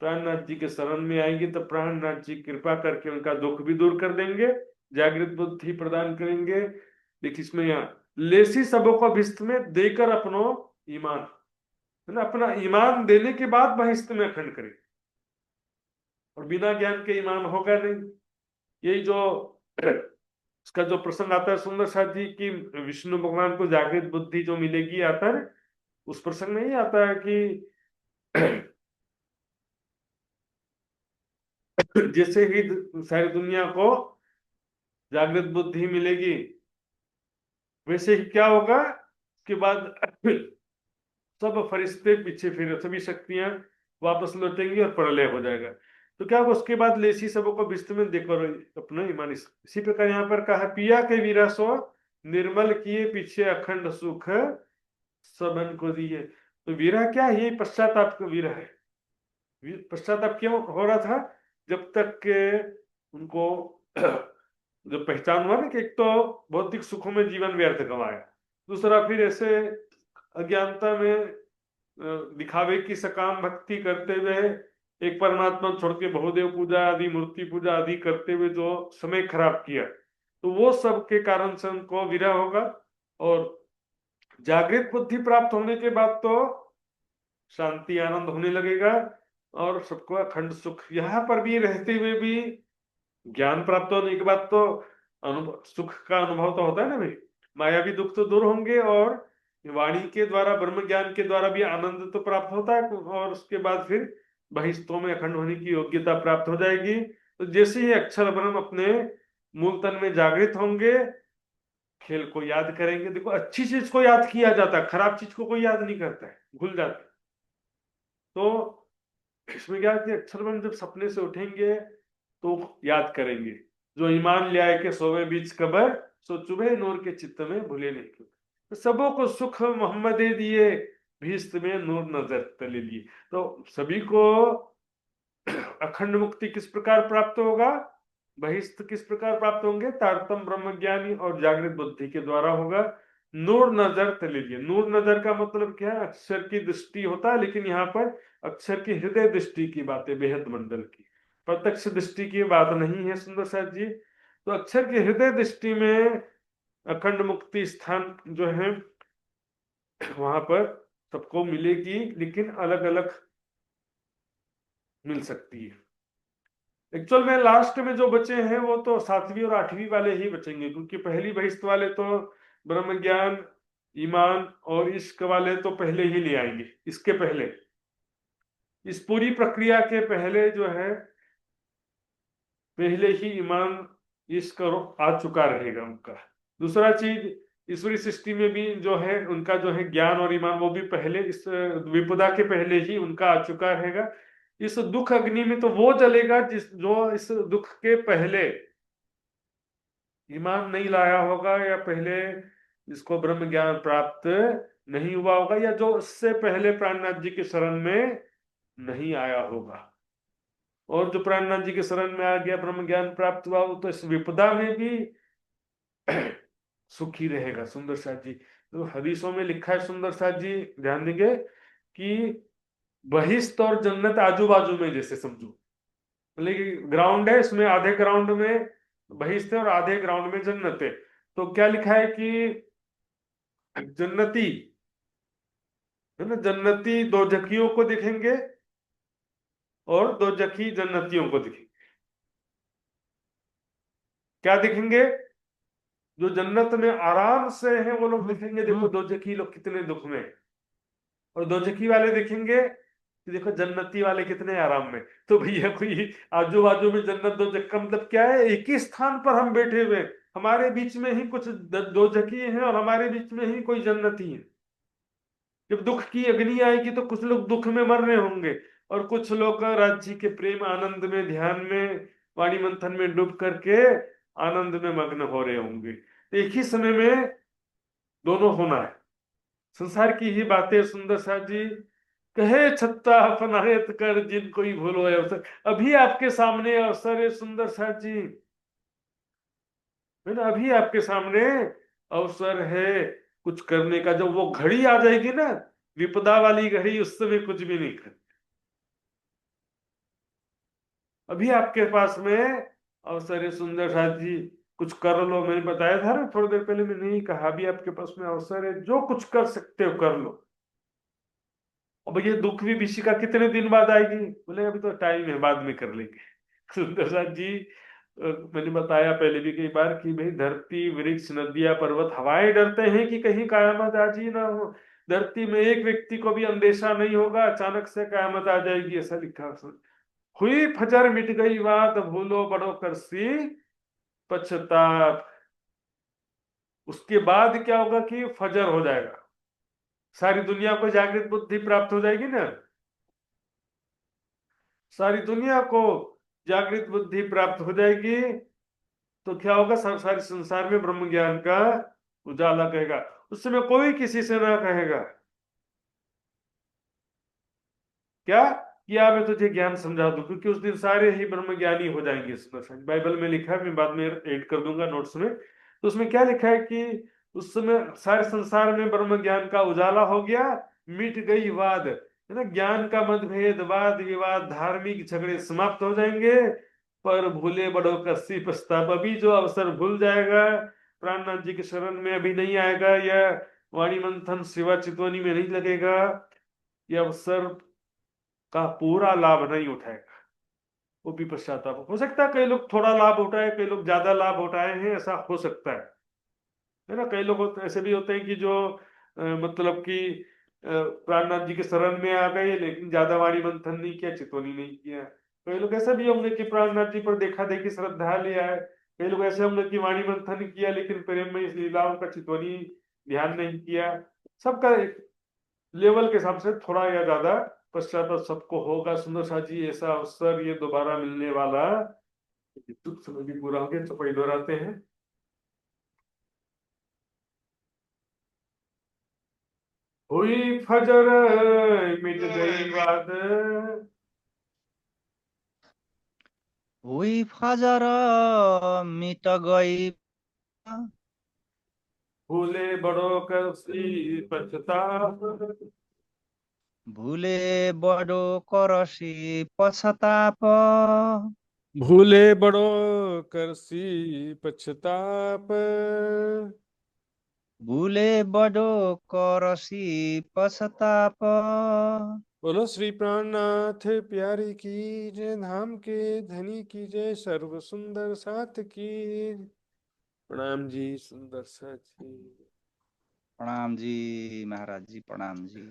S1: प्राणनाथ जी के शरण में आएंगे, तब प्राणनाथ जी कृपा करके उनका दुख भी दूर कर देंगे, जागृत बुद्धि प्रदान करेंगे। देखिए इसमें यहाँ लेसी सबों को भिस्त में देकर अपनो ईमान, है ना, अपना ईमान देने के बाद बहिष्त में अखंड करे। और बिना ज्ञान के ईमान होगा नहीं। यही जो इसका जो प्रसंग आता है सुंदर साथ जी की, विष्णु भगवान को जागृत बुद्धि जो मिलेगी, आता है उस प्रसंग में ही आता है कि जैसे ही सारी दुनिया को जागृत बुद्धि मिलेगी, वैसे ही क्या होगा, उसके बाद सब फरिश्ते पीछे फिर सभी शक्तियां वापस लौटेंगी और प्रलय हो जाएगा। तो क्या होगा उसके बाद, लेसी सबों को विस्त में देखो अपना ईमान। इसी प्रकार यहाँ पर कहा, पिया के वीरा सो निर्मल किए पीछे अखंड सुख सबन को दिए। तो वीरा क्या है, ये पश्चाताप का वीरा है। पश्चाताप क्यों हो रहा था, जब तक के उनको जब पहचान हुआ ना कि एक तो भौतिक सुखों में जीवन व्यर्थ गंवाया, दूसरा फिर ऐसे अज्ञानता में दिखावे की सकाम भक्ति करते हुए एक परमात्मा छोड़ के बहुदेव पूजा आदि, मूर्ति पूजा आदि करते हुए जो समय खराब किया, तो वो सब के कारण से उनको विरह होगा। और जागृत बुद्धि प्राप्त होने के बाद तो शांति आनंद होने लगेगा और सबको अखंड सुख। यहाँ पर भी रहते हुए भी ज्ञान प्राप्त होने के बाद तो अनुभव, सुख का अनुभव तो होता है ना भाई। मायावी दुख तो दूर होंगे और वाणी के द्वारा, ब्रह्म ज्ञान के द्वारा भी आनंद तो प्राप्त होता है, और उसके बाद फिर बहिस्तों में अखंड होने की योग्यता प्राप्त हो जाएगी। तो जैसे ही अक्षर ब्रह्म अपने मूल तन में जागृत होंगे, खेल को याद करेंगे। देखो अच्छी चीज को याद किया जाता है, खराब चीज को कोई याद नहीं करता है, भूल जाता है। तो इसमें क्या है कि अक्षर ब्रह्म जब सपने से उठेंगे तो याद करेंगे, जो ईमान ले आए के सोवे बीच कबर, सो चुभे नूर के चित्त में भूले नहीं क्यों। तो सबों को सुख मोहम्मद दे दिए, भीस्त में नूर नजर तले लिए। तो सभी को अखंड मुक्ति किस प्रकार प्राप्त होगा, बहिस्त किस प्रकार प्राप्त होंगे, तारतम ब्रह्म ज्ञानी और जागृत बुद्धि के द्वारा होगा। नूर नजर तले लिए, नूर नजर का मतलब क्या है, अक्षर की दृष्टि होता है, लेकिन यहाँ पर अक्षर की हृदय दृष्टि की बात है, बेहद मंडल की, प्रत्यक्ष दृष्टि की बात नहीं है सुंदर साथ जी। तो अक्षर की हृदय दृष्टि में अखंड मुक्ति स्थान जो है वहां पर सबको मिलेगी, लेकिन अलग अलग मिल सकती है। एक्चुअल में लास्ट में जो बचे हैं वो तो 7वीं और 8वीं वाले ही बचेंगे, क्योंकि पहली बहिष्त वाले तो ब्रह्म ज्ञान, ईमान और इश्क वाले तो पहले ही ले आएंगे। इसके पहले, इस पूरी प्रक्रिया के पहले जो है, पहले ही ईमान इश्क आ चुका रहेगा उनका। दूसरा चीज, ईश्वरी सृष्टि में भी जो है उनका जो है ज्ञान और ईमान, वो भी पहले इस विपदा के पहले ही उनका आ चुका रहेगा। इस दुख अग्नि में तो वो जलेगा जिस जो इस दुख के पहले ईमान नहीं लाया होगा, या पहले जिसको ब्रह्म ज्ञान प्राप्त नहीं हुआ होगा, या जो उससे पहले प्राणनाथ जी के शरण में नहीं आया होगा। और जो प्राणनाथ जी के शरण में आ गया, ब्रह्म ज्ञान प्राप्त हुआ, वो तो इस विपदा में भी सुखी रहेगा सुंदर साथ जी। तो हदीसों में लिखा है सुंदर साथ जी, ध्यान देंगे कि बहिश्त और जन्नत आजू बाजू में, जैसे समझो मतलब ग्राउंड है, इसमें आधे ग्राउंड में बहिश्त है और आधे ग्राउंड में जन्नत है। तो क्या लिखा है कि जन्नती, है ना, जन्नती दो जकियों को दिखेंगे और दो जकी जन्नतियों को दिखेंगे। क्या दिखेंगे, जो जन्नत में आराम से हैं वो लोग दिखेंगे, देखो दो जकी लोग कितने दुख में, और दो जकी वाले देखेंगे कि देखो जन्नती वाले कितने आराम में। तो भैया कोई आजू बाजू में जन्नत दो जक का मतलब क्या है, एक ही स्थान पर हम बैठे हुए हैं, हमारे बीच में ही कुछ दो जकी हैं और हमारे बीच में ही कोई जन्नती है। जब दुख की अग्नि आएगी तो कुछ लोग दुख में मर रहे होंगे, और कुछ लोग राज्य के प्रेम आनंद में, ध्यान में, वाणी मंथन में डूब करके आनंद में मग्न हो रहे होंगे। तो एक ही समय में दोनों होना है। संसार की ही बातें सुंदर साथ जी। कहे छत्ता फनायत कर जिन कोई भूलो अवसर। अभी आपके सामने अवसर है सुंदर साथ जी, है ना, अभी आपके सामने अवसर है कुछ करने का। जब वो घड़ी आ जाएगी ना, विपदा वाली घड़ी, उस समय कुछ भी नहीं कर। अभी आपके पास में अवसर है सुंदर साथ जी, कुछ कर लो। मैंने बताया था ना थोड़ी देर पहले, मैंने नहीं कहा, अभी आपके पास में अवसर है, जो कुछ कर सकते हो कर लो। अब ये दुख भी किसी का कितने दिन बाद आएगी? बोले अभी तो टाइम है, बाद में कर लेंगे। सुंदर साथ जी, मैंने बताया पहले भी कई बार कि भाई धरती वृक्ष नदियां पर्वत हवाएं डरते हैं कि कहीं कयामत आज ही ना हो। धरती में एक व्यक्ति को भी अंदेशा नहीं होगा अचानक से कयामत आ जाएगी, ऐसा लिखा है उसमें। हुई फजर मिट गई बात भूलो बड़ो करसी पछताप। उसके बाद क्या होगा कि फजर हो जाएगा, सारी दुनिया को जागृत बुद्धि प्राप्त हो जाएगी ना, सारी दुनिया को जागृत बुद्धि प्राप्त हो जाएगी। तो क्या होगा, सारे संसार में ब्रह्म ज्ञान का उजाला कहेगा। उस समय कोई किसी से ना कहेगा क्या किया मैं तुझे ज्ञान समझा दूं, क्योंकि उस दिन सारे ही ब्रह्म ज्ञानी हो जाएंगे। इसमें बाइबल में लिखा है, मैं बाद में ऐड कर दूंगा नोट्स में। तो उसमें क्या लिखा है कि उस समय सारे संसार में ब्रह्म ज्ञान का उजाला हो गया, मिट गई वाद, है ना, ज्ञान का मतभेद वाद विवाद धार्मिक झगड़े समाप्त हो जाएंगे। पर भूले बड़ों का सी प्रस्ताव, अभी जो अवसर भूल जाएगा, प्राणनाथ जी के शरण में अभी नहीं आएगा, या वाणी मंथन शिवा चितवनी में नहीं लगेगा, यह अवसर का पूरा लाभ नहीं उठाएगा, वो भी पश्चाताप हो सकता है। कई लोग थोड़ा लाभ उठाए, कई लोग ज्यादा लाभ उठाए हैं, ऐसा हो सकता है ना। कई लोग ऐसे भी होते हैं कि जो मतलब कि प्राणनाथ जी के शरण में आ गए लेकिन ज्यादा वाणी मंथन नहीं किया, चितवनी नहीं किया। कई लोग ऐसे भी होंगे कि प्राणनाथ जी पर देखा देखी श्रद्धा ले आए। कई लोग ऐसे होंगे कि वाणी मंथन किया लेकिन प्रेम में इस लीलाओं का चितवनी ध्यान नहीं किया। सबका लेवल के हिसाब से थोड़ा या ज्यादा पश्चाताप सबको होगा। सुंदर सा जी, ऐसा अवसर ये दोबारा मिलने वाला, दुख समय भी पूरा हो गया, चौपाई दोहराते हैं। हुई फजर मिट गई बात
S3: हुई फजर मिट गई
S1: भूले बड़ो कसी पछताप।
S3: भूले बडो करसी पछताप
S1: भूले बड़ो करसी पछताप।
S3: भूले बडो करसी पछताप।
S1: बोलो श्री प्राणनाथ प्यारे की जय, धाम के धनी की जय, सर्व सुंदर साथ की। प्रणाम जी सुंदर साथ जी।
S3: प्रणाम जी महाराज जी, प्रणाम जी।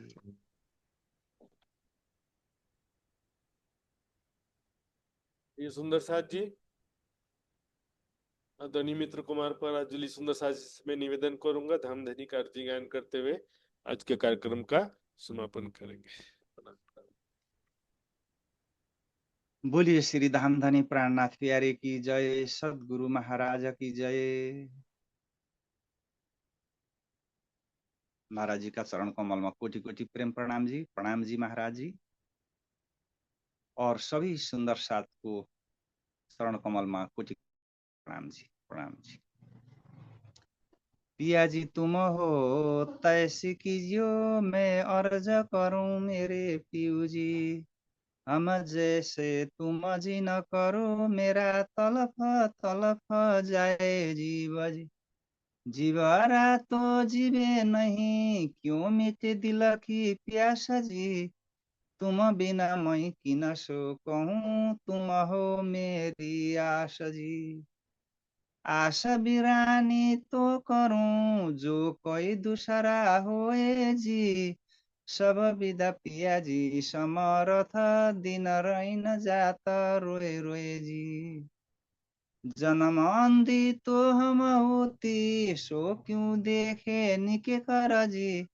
S1: ये सुंदर साथ जी, ध्वनि मित्र कुमार पर अजली सुंदर साथ जी से मैं निवेदन करूंगा धाम धनी का आरती गायन करते हुए आज के कार्यक्रम का समापन करेंगे। प्रणाम।
S3: बोलिए श्री धामधनी प्राणनाथ प्यारे की जय, सदगुरु महाराज की जय। महाराज जी का चरण कमल में कोटि कोटि प्रेम प्रणाम जी, प्रणाम जी महाराज जी। और सभी सुंदर साथ को चरण कमल में कोटि प्रणाम जी, प्रणाम जी। पिया जी तुम हो तैसी कीजियो, मैं अर्ज करूं मेरे पियू जी। हम जैसे तुम जी न करो, मेरा तलफ तलफ जाए जीव जी। जीवारा तो जीवे नहीं, क्यों मिटे दिल की प्यास जी। तुम बिना मैं किन सो कहूँ, तुम हो मेरी आस जी। आशा बिरानी तो करूं, जो कोई दूसरा होए जी। सब विदा पिया जी समरथ, दिन रैन जाता रोए रोए जी। जन्म अंधी तो हम होती, सो क्यों देखे निके कर जी।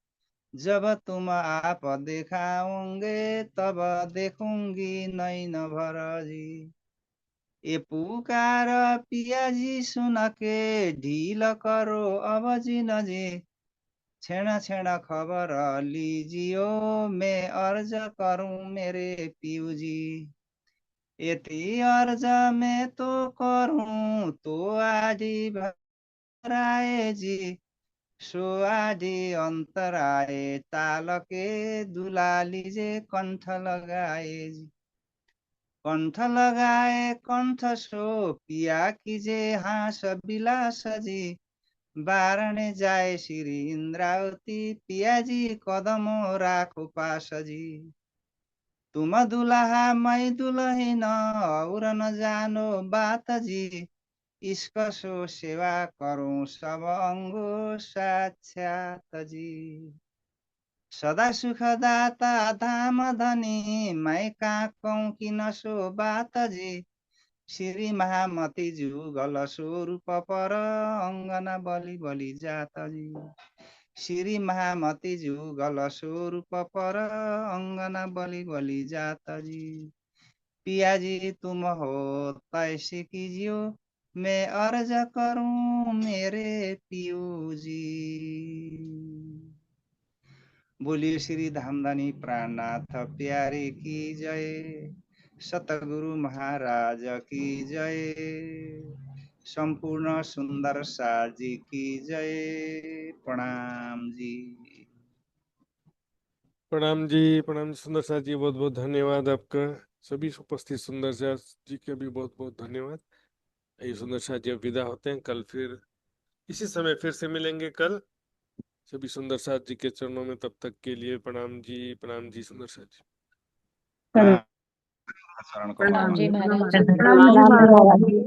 S3: जब तुम आप दिखाओगे, तब देखूंगी नैन भर जी। ये पुकार पिया जी सुन के, ढील करो अब जी न जी। छेड़ा छेड़ा खबर लीजियो, मैं अर्ज करूं मेरे पीऊ जी। यति अर्ज मैं तो करूं तो आदि भराए जी, सो आदि अंतराए तालके दुलाली जे कंठ लगाए जी। कंठ लगाए कंठ सो पिया कीजे हाँस बिलास जी, बारणे जाए श्री इंद्रावती पियाजी कदम राखो पास जी। तुम दुल्हा मैं दुल्हन और न जानो बात जी, इश्क सो सेवा करूं सब अंगो साक्षात जी। सदा सुखदाता धाम धनी मैं कहाँ कहूँ कि न सो बात जी, श्री महामती जुगल स्वरूप पर अंगना बलि बलि जात जी। श्री महामती जुगल स्वरूप पर अंगना बलि बलि जात जी। पिया जी तुम हो तैसे कीजियो, मैं अर्ज करूं मेरे पियू जी। बोलिए श्री धामधनी प्राणनाथ प्यारे की जय, सतगुरु महाराज की जय, संपूर्ण सुंदर साजी की जय। प्रणाम जी।
S1: प्रणाम जी, प्रणाम सुंदर साथ जी, बहुत बहुत धन्यवाद आपका। सभी उपस्थित सुंदर साथ जी के भी बहुत बहुत धन्यवाद। ये सुंदर साथ जी अब विदा होते हैं, कल फिर इसी समय फिर से मिलेंगे कल सभी सुंदर साथ जी के चरणों में। तब तक के लिए प्रणाम जी सुंदर साथ जी।
S3: प्रणाम शरण कमल
S2: प्रणाम
S3: में।
S2: जी महाराज जी।
S4: प्रणाम जी महाराज जी।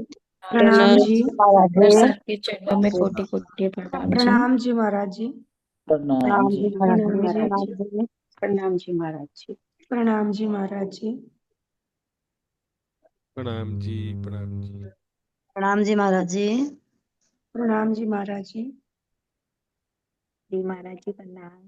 S4: प्रणाम जी।
S2: दर्शन के चरणों में कोटि कोटि प्रणाम जी।
S4: प्रणाम जी महाराज जी।
S2: प्रणाम जी।
S4: प्रणाम जी महाराज जी। प्रणाम जी महाराज जी। प्रणाम जी महाराज जी।
S1: प्रणाम जी, प्रणाम जी।
S5: प्रणाम जी महाराज जी।
S4: प्रणाम जी महाराज जी।
S5: जी महाराज जी प्रणाम।